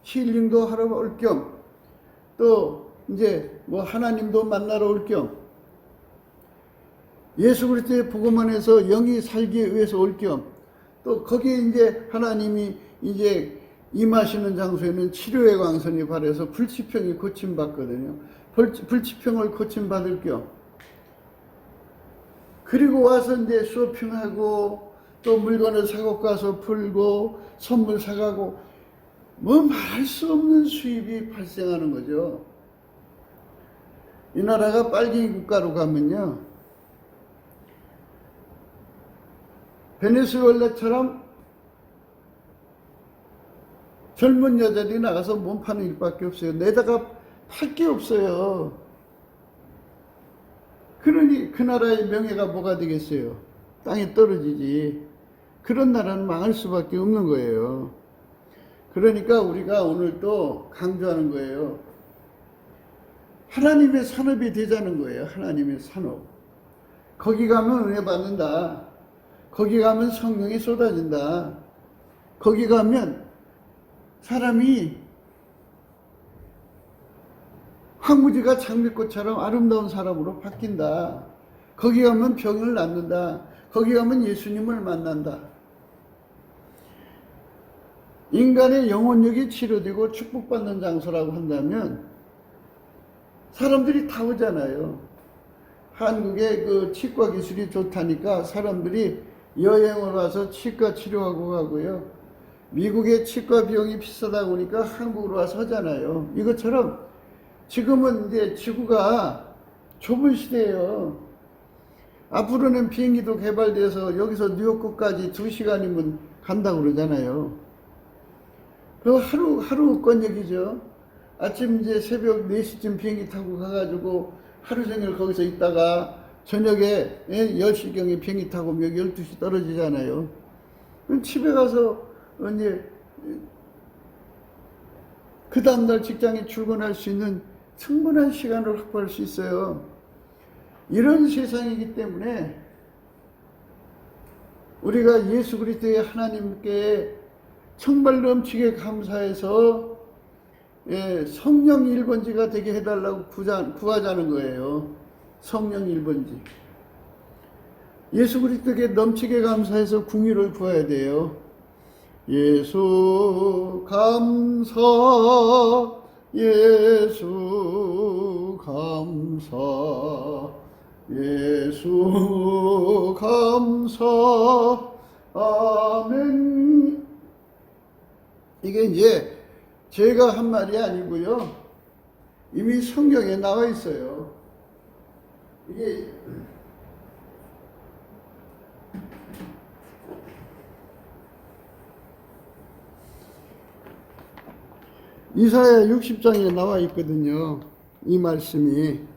힐링도 하러 올 겸 또 이제 뭐 하나님도 만나러 올 겸 예수 그리스도의 복음 안에서 영이 살기 위해서 올 겸 또 거기에 이제 하나님이 이제 임하시는 장소에는 치료의 광선이 발해서 불치병이 고침받거든요. 불치병을 고침받을 겸 그리고 와서 이제 쇼핑하고 또 물건을 사고 가서 풀고 선물 사가고 뭐 말할 수 없는 수입이 발생하는 거죠. 이 나라가 빨갱이 국가로 가면요, 베네수엘라처럼 젊은 여자들이 나가서 몸 파는 일밖에 없어요. 내다가 팔 게 없어요. 그러니 그 나라의 명예가 뭐가 되겠어요? 땅에 떨어지지. 그런 나라는 망할 수밖에 없는 거예요. 그러니까 우리가 오늘 또 강조하는 거예요. 하나님의 산업이 되자는 거예요. 하나님의 산업. 거기 가면 은혜 받는다. 거기 가면 성령이 쏟아진다. 거기 가면 사람이 황무지가 장미꽃처럼 아름다운 사람으로 바뀐다. 거기 가면 병을 낫는다. 거기 가면 예수님을 만난다. 인간의 영혼력이 치료되고 축복받는 장소라고 한다면 사람들이 다 오잖아요. 한국의 그 치과 기술이 좋다니까 사람들이 여행을 와서 치과 치료하고 가고요. 미국의 치과 비용이 비싸다 보니까 한국으로 와서 하잖아요. 이것처럼 지금은 이제 지구가 좁은 시대예요. 앞으로는 비행기도 개발돼서 여기서 뉴욕까지 2시간이면 간다고 그러잖아요. 그 하루 권역이죠. 아침 이제 새벽 4시쯤 비행기 타고 가가지고 하루 종일 거기서 있다가 저녁에 10시경에 비행기 타고 여기 12시 떨어지잖아요. 그럼 집에 가서 이제 그 다음날 직장에 출근할 수 있는 충분한 시간을 확보할 수 있어요. 이런 세상이기 때문에 우리가 예수 그리스도의 하나님께 정말 넘치게 감사해서 성령 1번지가 되게 해달라고 구하자는 거예요. 성령 1번지. 예수 그리스도께 넘치게 감사해서 궁유를 구해야 돼요. 예수 감사, 예수 감사, 예수 감사, 아멘. 이게 이제 제가 한 말이 아니고요. 이미 성경에 나와 있어요. 이게 이사야 60장에 나와 있거든요. 이 말씀이.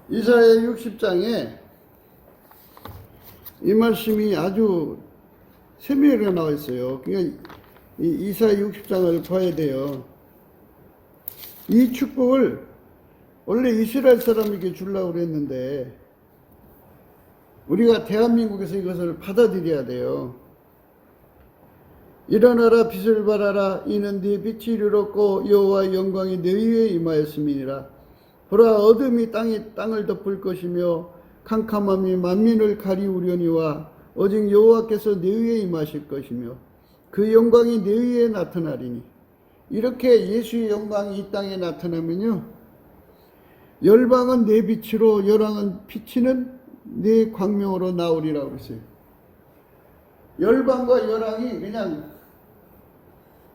이사야 60장에 이 말씀이 아주 세밀하게 나와 있어요. 그러니까 이 이사야 60장을 봐야 돼요. 이 축복을 원래 이스라엘 사람에게 주려고 그랬는데 우리가 대한민국에서 이것을 받아들여야 돼요. 일어나라 빛을 발하라 이는 네 빛이 이르렀고 여호와의 영광이 네 위에 임하였음이니라. 보라 어둠이 땅을 덮을 것이며 캄캄함이 만민을 가리우려니와 오직 여호와께서 네 위에 임하실 것이며 그 영광이 네 위에 나타나리니. 이렇게 예수의 영광이 이 땅에 나타나면요, 열방은 내 빛으로 열왕은 비치는 내 광명으로 나오리라고 했어요. 열방과 열왕이 그냥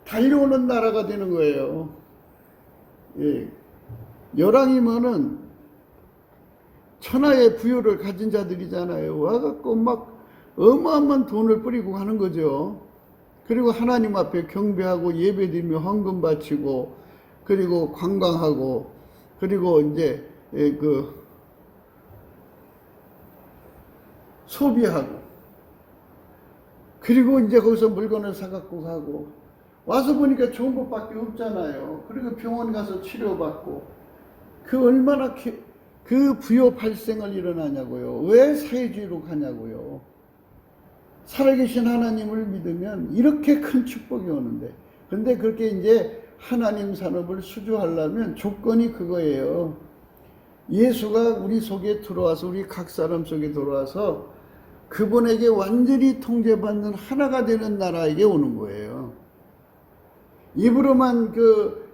달려오는 나라가 되는 거예요. 예. 열왕이면은 천하의 부유를 가진 자들이잖아요. 와갖고 막 어마어마한 돈을 뿌리고 가는 거죠. 그리고 하나님 앞에 경배하고 예배드리며 헌금 바치고, 그리고 관광하고, 그리고 이제 그 소비하고, 그리고 이제 거기서 물건을 사갖고 가고, 와서 보니까 좋은 것밖에 없잖아요. 그리고 병원 가서 치료받고, 그 얼마나 그 부요 발생을 일어나냐고요. 왜 사회주의로 가냐고요. 살아계신 하나님을 믿으면 이렇게 큰 축복이 오는데, 근데 그렇게 이제 하나님 산업을 수주하려면 조건이 그거예요. 예수가 우리 속에 들어와서, 우리 각 사람 속에 들어와서 그분에게 완전히 통제받는 하나가 되는 나라에게 오는 거예요. 입으로만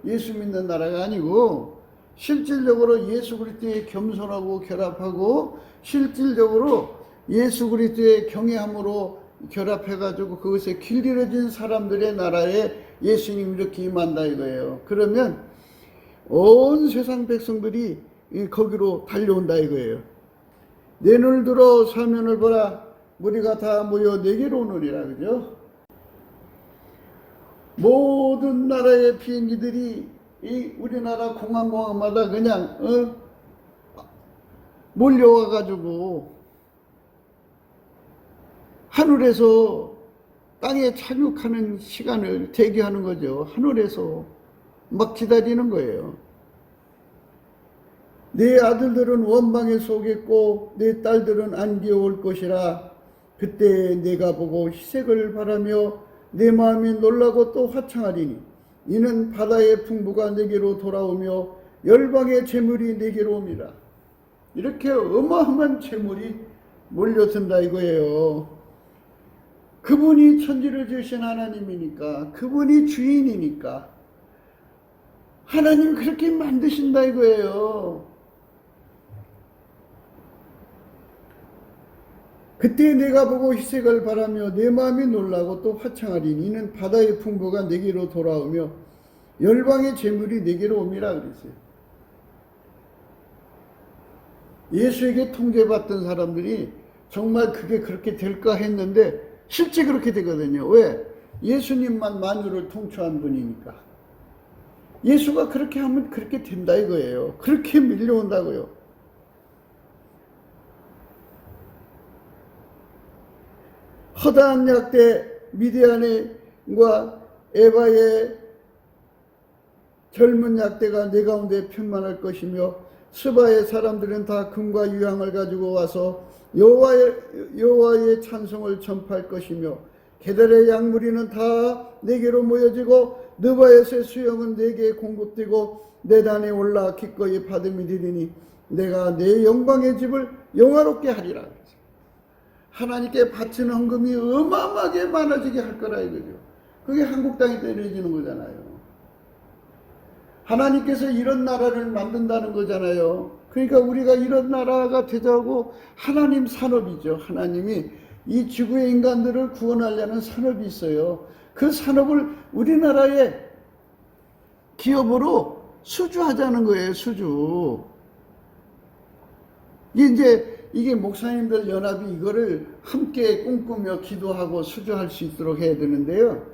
예수 믿는 나라가 아니고 실질적으로 예수 그리스도의 겸손하고 결합하고 실질적으로 예수 그리스도의 경외함으로 결합해가지고 그것에 길들여진 사람들의 나라에 예수님이 이렇게 임한다 이거예요. 그러면 온 세상 백성들이 거기로 달려온다 이거예요. 내 눈을 들어 사면을 보라. 무리가 다 모여 내게로 오느니라. 그죠? 모든 나라의 비행기들이 이 우리나라 공항마다 그냥 몰려와가지고 하늘에서 땅에 착륙하는 시간을 대기하는 거죠. 하늘에서 막 기다리는 거예요. 내 아들들은 원방에 속겠고 내 딸들은 안기어 올 것이라. 그때 내가 보고 희색을 바라며 내 마음이 놀라고 또 화창하리니 이는 바다의 풍부가 내게로 돌아오며 열방의 재물이 내게로 옵니다. 이렇게 어마어마한 재물이 몰려든다 이거예요. 그분이 천지를 지으신 하나님이니까, 그분이 주인이니까 하나님 그렇게 만드신다 이거예요. 그때 내가 보고 희색을 바라며 내 마음이 놀라고 또 화창하리니 이는 바다의 풍부가 내게로 돌아오며 열방의 재물이 내게로 옴이라 그랬어요. 예수에게 통제받던 사람들이 정말 그게 그렇게 될까 했는데 실제 그렇게 되거든요. 왜? 예수님만 만유를 통치한 분이니까. 예수가 그렇게 하면 그렇게 된다 이거예요. 그렇게 밀려온다고요. 허다한 약대 미디안과 에바의 젊은 약대가 내 가운데 편만할 것이며 스바의 사람들은 다 금과 유향을 가지고 와서 여호와의 찬송을 전파할 것이며 게달의 양무리는 다 내게로 모여지고 느바에서의 수영은 내게 공급되고 내 단에 올라 기꺼이 받음이 되리니 내가 내 영광의 집을 영화롭게 하리라. 하나님께 바치는 헌금이 어마어마하게 많아지게 할 거라 이거죠. 그게 한국 땅에 때려지는 거잖아요. 하나님께서 이런 나라를 만든다는 거잖아요. 그러니까 우리가 이런 나라가 되자고 하나님 산업이죠. 하나님이 이 지구의 인간들을 구원하려는 산업이 있어요. 그 산업을 우리나라의 기업으로 수주하자는 거예요. 수주. 이게 목사님들 연합이 이거를 함께 꿈꾸며 기도하고 수주할 수 있도록 해야 되는데요.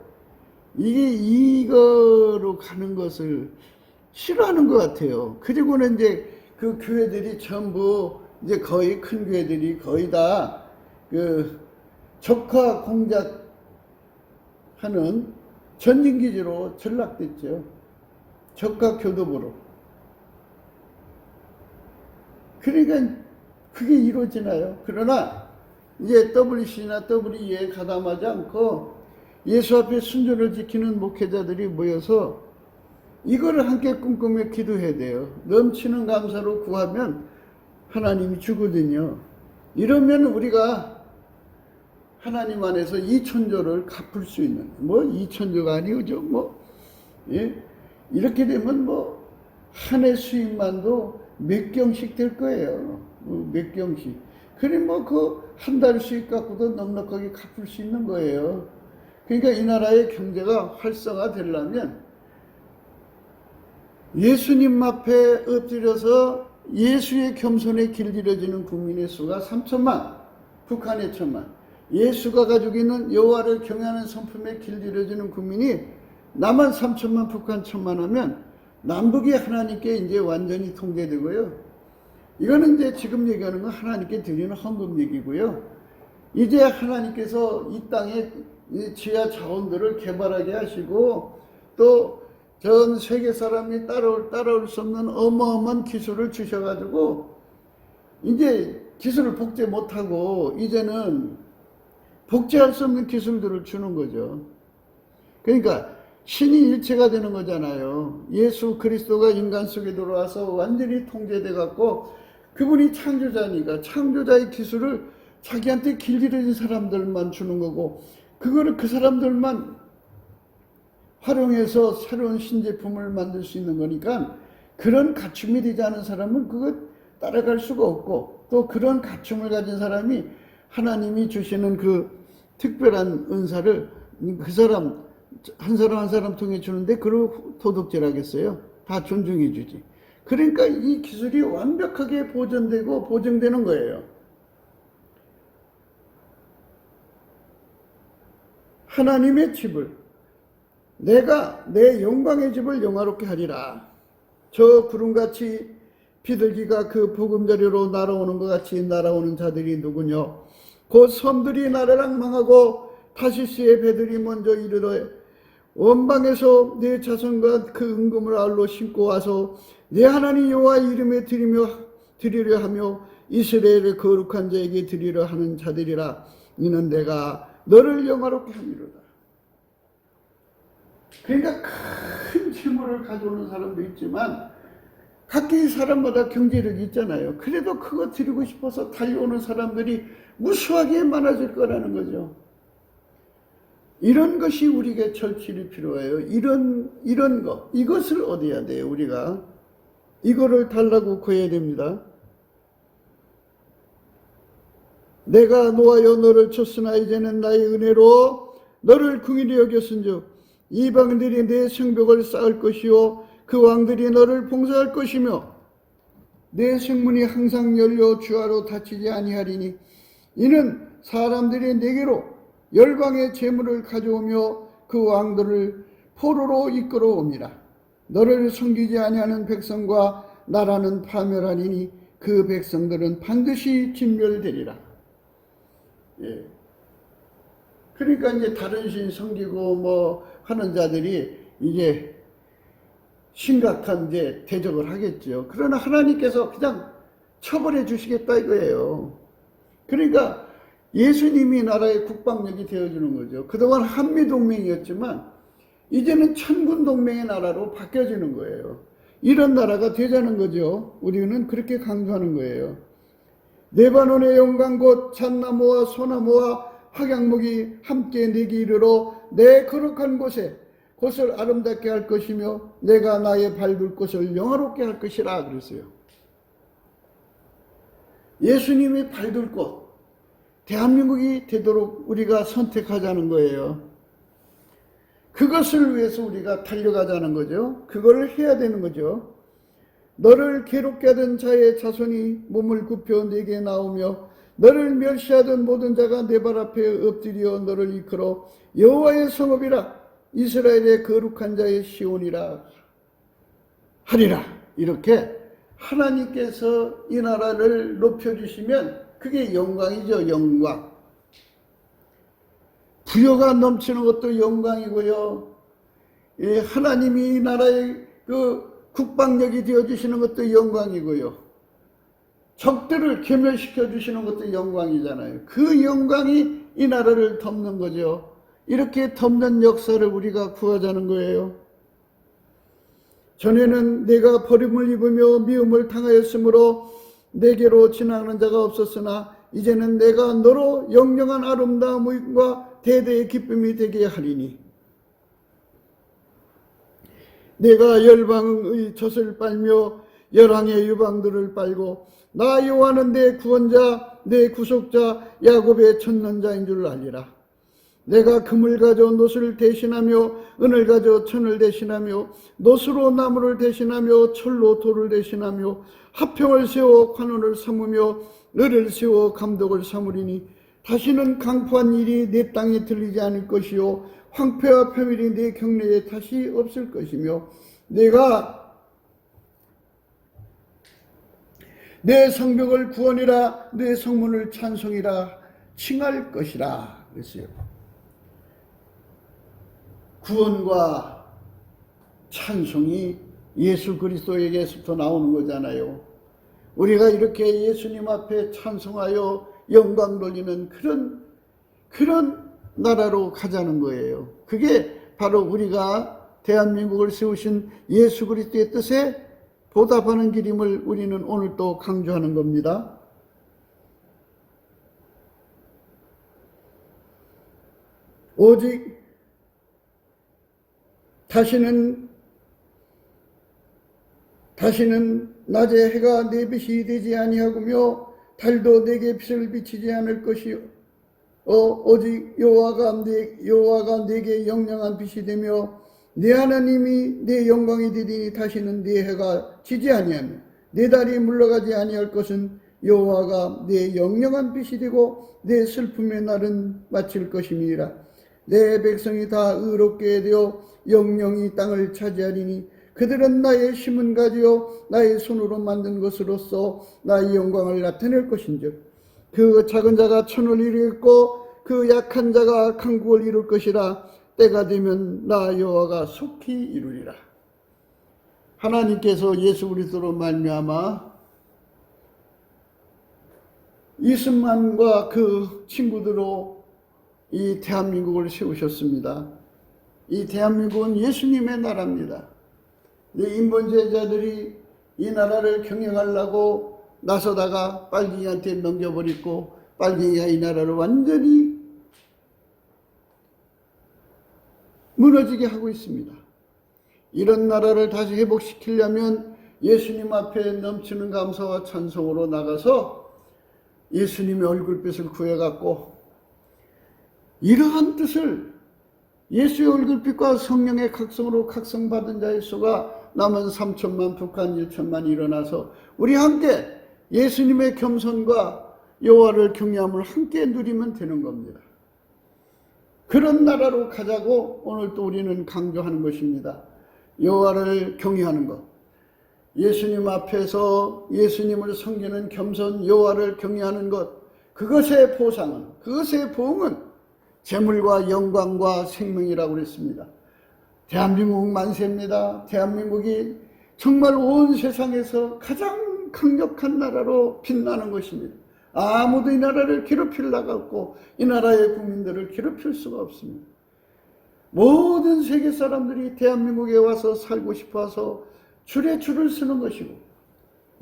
이거로 가는 것을 싫어하는 것 같아요. 그리고는 이제 그 교회들이 전부 이제 거의 큰 교회들이 거의 다 적화 공작하는 전진기지로 전락됐죠. 적화 교도부로. 그러니까 그게 이루어지나요? 그러나 이제 WC나 WE에 가담하지 않고 예수 앞에 순전을 지키는 목회자들이 모여서 이거를 함께 꿈꾸며 기도해야 돼요. 넘치는 감사로 구하면 하나님이 주거든요. 이러면 우리가 하나님 안에서 이 천조를 갚을 수 있는, 이 천조가 아니죠. 이렇게 되면 한 해 수입만도 몇 경씩 될 거예요. 몇 경씩. 그래 한 달 수입 갖고도 넉넉하게 갚을 수 있는 거예요. 그러니까 이 나라의 경제가 활성화되려면 예수님 앞에 엎드려서 예수의 겸손에 길들여지는 국민의 수가 3천만, 북한의 1천만. 예수가 가지고 있는 여호와를 경외하는 성품에 길들여지는 국민이 남한 3천만, 북한 1천만 하면 남북이 하나님께 이제 완전히 통제되고요. 이거는 이제 지금 얘기하는 건 하나님께 드리는 헌금 얘기고요. 이제 하나님께서 이 땅에 지하 자원들을 개발하게 하시고 또 전 세계 사람이 따라올 수 없는 어마어마한 기술을 주셔가지고 이제 기술을 복제 못하고 이제는 복제할 수 없는 기술들을 주는 거죠. 그러니까 신이 일체가 되는 거잖아요. 예수 그리스도가 인간 속에 들어와서 완전히 통제돼 갖고 그분이 창조자니까 창조자의 기술을 자기한테 길들여진 사람들만 주는 거고, 그거를 그 사람들만 활용해서 새로운 신제품을 만들 수 있는 거니까, 그런 갖춤이 되지 않은 사람은 그거 따라갈 수가 없고, 또 그런 갖춤을 가진 사람이 하나님이 주시는 그 특별한 은사를 그 사람 한 사람 한 사람 통해 주는데 그걸 도둑질하겠어요? 다 존중해 주지. 그러니까 이 기술이 완벽하게 보존되고 보증되는 거예요. 하나님의 집을, 내가 내 영광의 집을 영화롭게 하리라. 저 구름같이 비둘기가 그 보금자리로 날아오는 것 같이 날아오는 자들이 누구뇨? 곧 섬들이 나라랑 망하고 타시스의 배들이 먼저 이르러 원방에서 내 자손과 그 은금을 알로 신고 와서 내 하나님 여호와의 이름에 드리려 하며 이스라엘의 거룩한 자에게 드리려 하는 자들이라. 이는 내가 너를 영화롭게 함이로다. 그러니까 큰 재물을 가져오는 사람도 있지만 각기 사람마다 경제력이 있잖아요. 그래도 그거 드리고 싶어서 달려오는 사람들이 무수하게 많아질 거라는 거죠. 이런 것이 우리에게 절실히 필요해요. 이런 거, 이것을 얻어야 돼요. 우리가 이거를 달라고 구해야 됩니다. 내가 노하여 너를 쳤으나 이제는 나의 은혜로 너를 긍휼히 여겼은즉 이방인들이 내 성벽을 쌓을 것이요 그 왕들이 너를 봉사할 것이며 내 성문이 항상 열려 주하로 닫히지 아니하리니 이는 사람들이 내게로 열방의 재물을 가져오며 그 왕들을 포로로 이끌어옵니다. 너를 섬기지 아니하는 백성과 나라는 파멸하리니 그 백성들은 반드시 진멸되리라. 예. 그러니까 이제 다른 신 섬기고 뭐 하는 자들이 이제 심각한 이제 대적을 하겠죠. 그러나 하나님께서 그냥 처벌해 주시겠다 이거예요. 그러니까 예수님이 나라의 국방력이 되어주는 거죠. 그동안 한미동맹이었지만 이제는 천군동맹의 나라로 바뀌어지는 거예요. 이런 나라가 되자는 거죠. 우리는 그렇게 강조하는 거예요. 레바논의 영광 곧 잣나무와 소나무와 확양목이 함께 내게 이르러 내 거룩한 곳을 아름답게 할 것이며 내가 나의 발둘 곳을 영화롭게 할 것이라 그랬어요. 예수님이 발둘 곳, 대한민국이 되도록 우리가 선택하자는 거예요. 그것을 위해서 우리가 달려가자는 거죠. 그거를 해야 되는 거죠. 너를 괴롭게 하던 자의 자손이 몸을 굽혀 내게 나오며 너를 멸시하던 모든 자가 내 발 앞에 엎드려 너를 이끌어 여호와의 성읍이라 이스라엘의 거룩한 자의 시온이라 하리라. 이렇게 하나님께서 이 나라를 높여주시면 그게 영광이죠. 영광. 부여가 넘치는 것도 영광이고요. 하나님이 이 나라의 그 국방력이 되어주시는 것도 영광이고요. 적들을 괴멸시켜 주시는 것도 영광이잖아요. 그 영광이 이 나라를 덮는 거죠. 이렇게 덮는 역사를 우리가 구하자는 거예요. 전에는 내가 버림을 입으며 미움을 당하였으므로 내게로 지나가는 자가 없었으나 이제는 내가 너로 영영한 아름다움과 대대의 기쁨이 되게 하리니 내가 열방의 젖을 빨며 열왕의 유방들을 빨고 나 여호와는 내 구원자 내 구속자 야곱의 천년자인 줄 알리라. 내가 금을 가져 노스를 대신하며 은을 가져 천을 대신하며 노스로 나무를 대신하며 철로 돌을 대신하며 화평을 세워 관원을 삼으며 을을 세워 감독을 삼으리니 다시는 강포한 일이 내 땅에 들리지 않을 것이요 황폐와 표밀이 내 경내에 다시 없을 것이며 내가 내 성벽을 구원이라 내 성문을 찬송이라 칭할 것이라 그랬어요. 구원과 찬송이 예수 그리스도에게서부터 나오는 거잖아요. 우리가 이렇게 예수님 앞에 찬송하여 영광 돌리는 그런 나라로 가자는 거예요. 그게 바로 우리가 대한민국을 세우신 예수 그리스도의 뜻에 보답하는 길임을 우리는 오늘 또 강조하는 겁니다. 오직 다시는 낮에 해가 내 빛이 되지 아니하구며 달도 내게 빛을 비치지 않을 것이요 오직 여호와가 내게 영영한 빛이 되며 내 하나님이 내 영광이 되리니 다시는 내 해가 지지 아니하며 내 달이 물러가지 아니할 것은 여호와가 내 영영한 빛이 되고 내 슬픔의 날은 마칠 것임이니라. 내 백성이 다 의롭게 되어 영영이 땅을 차지하리니 그들은 나의 심은 가지요 나의 손으로 만든 것으로서 나의 영광을 나타낼 것인즉 그 작은 자가 천을 이루겠고 그 약한 자가 강국을 이룰 것이라. 때가 되면 나 여호와가 속히 이루리라. 하나님께서 예수 그리스도로 말미암아 이스만과 그 친구들로 이 대한민국을 세우셨습니다. 이 대한민국은 예수님의 나라입니다. 인본주의자들이 이 나라를 경영하려고 나서다가 빨갱이한테 넘겨버리고 빨갱이가 이 나라를 완전히 무너지게 하고 있습니다. 이런 나라를 다시 회복시키려면 예수님 앞에 넘치는 감사와 찬송으로 나가서 예수님의 얼굴빛을 구해갖고 이러한 뜻을 예수의 얼굴빛과 성령의 각성으로 각성받은 자의 수가 남은 3천만 북한 1천만 일어나서 우리 함께 예수님의 겸손과 여호와를 경외함을 함께 누리면 되는 겁니다. 그런 나라로 가자고 오늘 또 우리는 강조하는 것입니다. 여호와를 경외하는 것, 예수님 앞에서 예수님을 섬기는 겸손 여호와를 경외하는 것, 그것의 보상은, 그것의 보응은 재물과 영광과 생명이라고 그랬습니다. 대한민국 만세입니다. 대한민국이 정말 온 세상에서 가장 강력한 나라로 빛나는 것입니다. 아무도 이 나라를 괴롭히려고 없고 이 나라의 국민들을 괴롭힐 수가 없습니다. 모든 세계 사람들이 대한민국에 와서 살고 싶어서 줄에 줄을 서는 것이고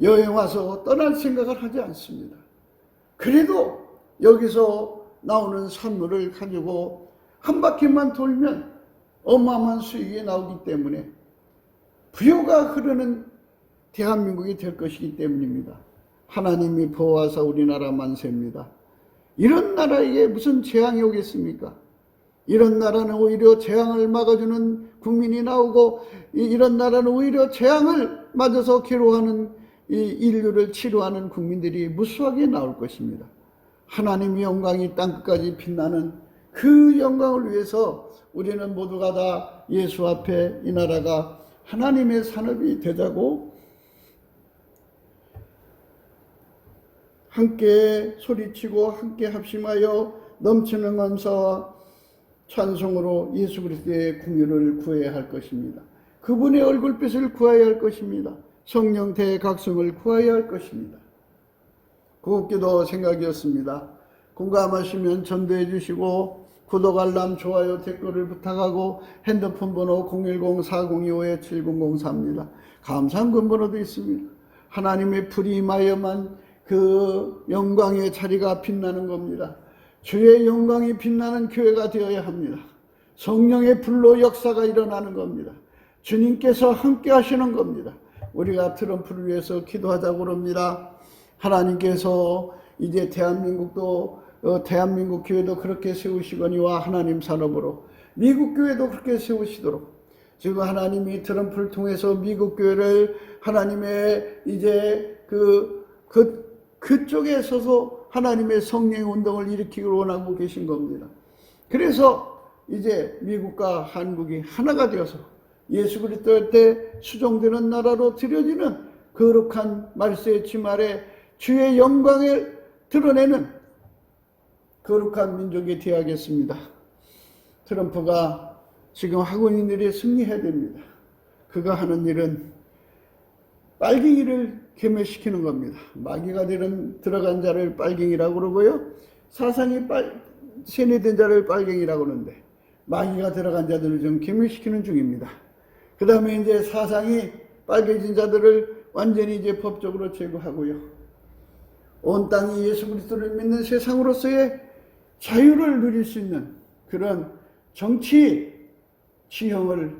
여행 와서 떠날 생각을 하지 않습니다. 그래도 여기서 나오는 선물을 가지고 한 바퀴만 돌면 어마어마한 수익이 나오기 때문에 부요가 흐르는 대한민국이 될 것이기 때문입니다. 하나님이 보호하사 우리나라 만세입니다. 이런 나라에게 무슨 재앙이 오겠습니까? 이런 나라는 오히려 재앙을 막아주는 국민이 나오고 이런 나라는 오히려 재앙을 맞아서 괴로워하는 이 인류를 치료하는 국민들이 무수하게 나올 것입니다. 하나님의 영광이 땅끝까지 빛나는 그 영광을 위해서 우리는 모두가 다 예수 앞에 이 나라가 하나님의 산업이 되자고 함께 소리치고 함께 합심하여 넘치는 감사와 찬송으로 예수 그리스도의 긍휼을 구해야 할 것입니다. 그분의 얼굴빛을 구해야 할 것입니다. 성령 대각성을 구해야 할 것입니다. 곱기도 생각이었습니다. 공감하시면 전도해 주시고 구독, 알람, 좋아요, 댓글을 부탁하고 핸드폰 번호 010-4025-7004입니다. 감사한 근번호도 있습니다. 하나님의 불이 임하여만 그 영광의 자리가 빛나는 겁니다. 주의 영광이 빛나는 교회가 되어야 합니다. 성령의 불로 역사가 일어나는 겁니다. 주님께서 함께 하시는 겁니다. 우리가 트럼프를 위해서 기도하자고 합니다. 하나님께서 이제 대한민국 교회도 그렇게 세우시거니와 하나님 산업으로 미국 교회도 그렇게 세우시도록 지금 하나님이 트럼프를 통해서 미국 교회를 하나님의 이제 그쪽에 서서 하나님의 성령 운동을 일으키기를 원하고 계신 겁니다. 그래서 이제 미국과 한국이 하나가 되어서 예수 그리스도 때 수종되는 나라로 드려지는 거룩한 말세의 주말에 주의 영광을 드러내는 거룩한 민족이 되어야겠습니다. 트럼프가 지금 학원인들이 승리해야 됩니다. 그가 하는 일은 빨갱이를 괴멸시키는 겁니다. 마귀가 들어간 자를 빨갱이라고 그러고요. 사상이 세뇌된 자를 빨갱이라고 그러는데 마귀가 들어간 자들을 좀 괴멸시키는 중입니다. 그 다음에 이제 사상이 빨개진 자들을 완전히 이제 법적으로 제거하고요. 온 땅이 예수 그리스도를 믿는 세상으로서의 자유를 누릴 수 있는 그런 정치 지형을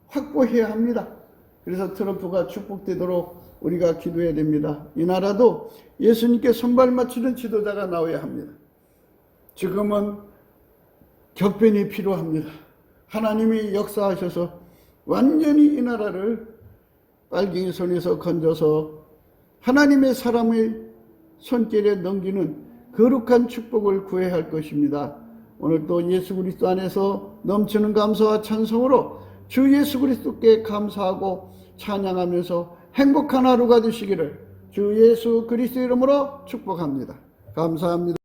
확보해야 합니다. 그래서 트럼프가 축복되도록 우리가 기도해야 됩니다. 이 나라도 예수님께 손발 맞추는 지도자가 나와야 합니다. 지금은 격변이 필요합니다. 하나님이 역사하셔서 완전히 이 나라를 빨갱이 손에서 건져서 하나님의 사람의 손길에 넘기는 거룩한 축복을 구해야 할 것입니다. 오늘도 예수 그리스도 안에서 넘치는 감사와 찬송으로 주 예수 그리스도께 감사하고 찬양하면서 행복한 하루가 되시기를 주 예수 그리스도 이름으로 축복합니다. 감사합니다.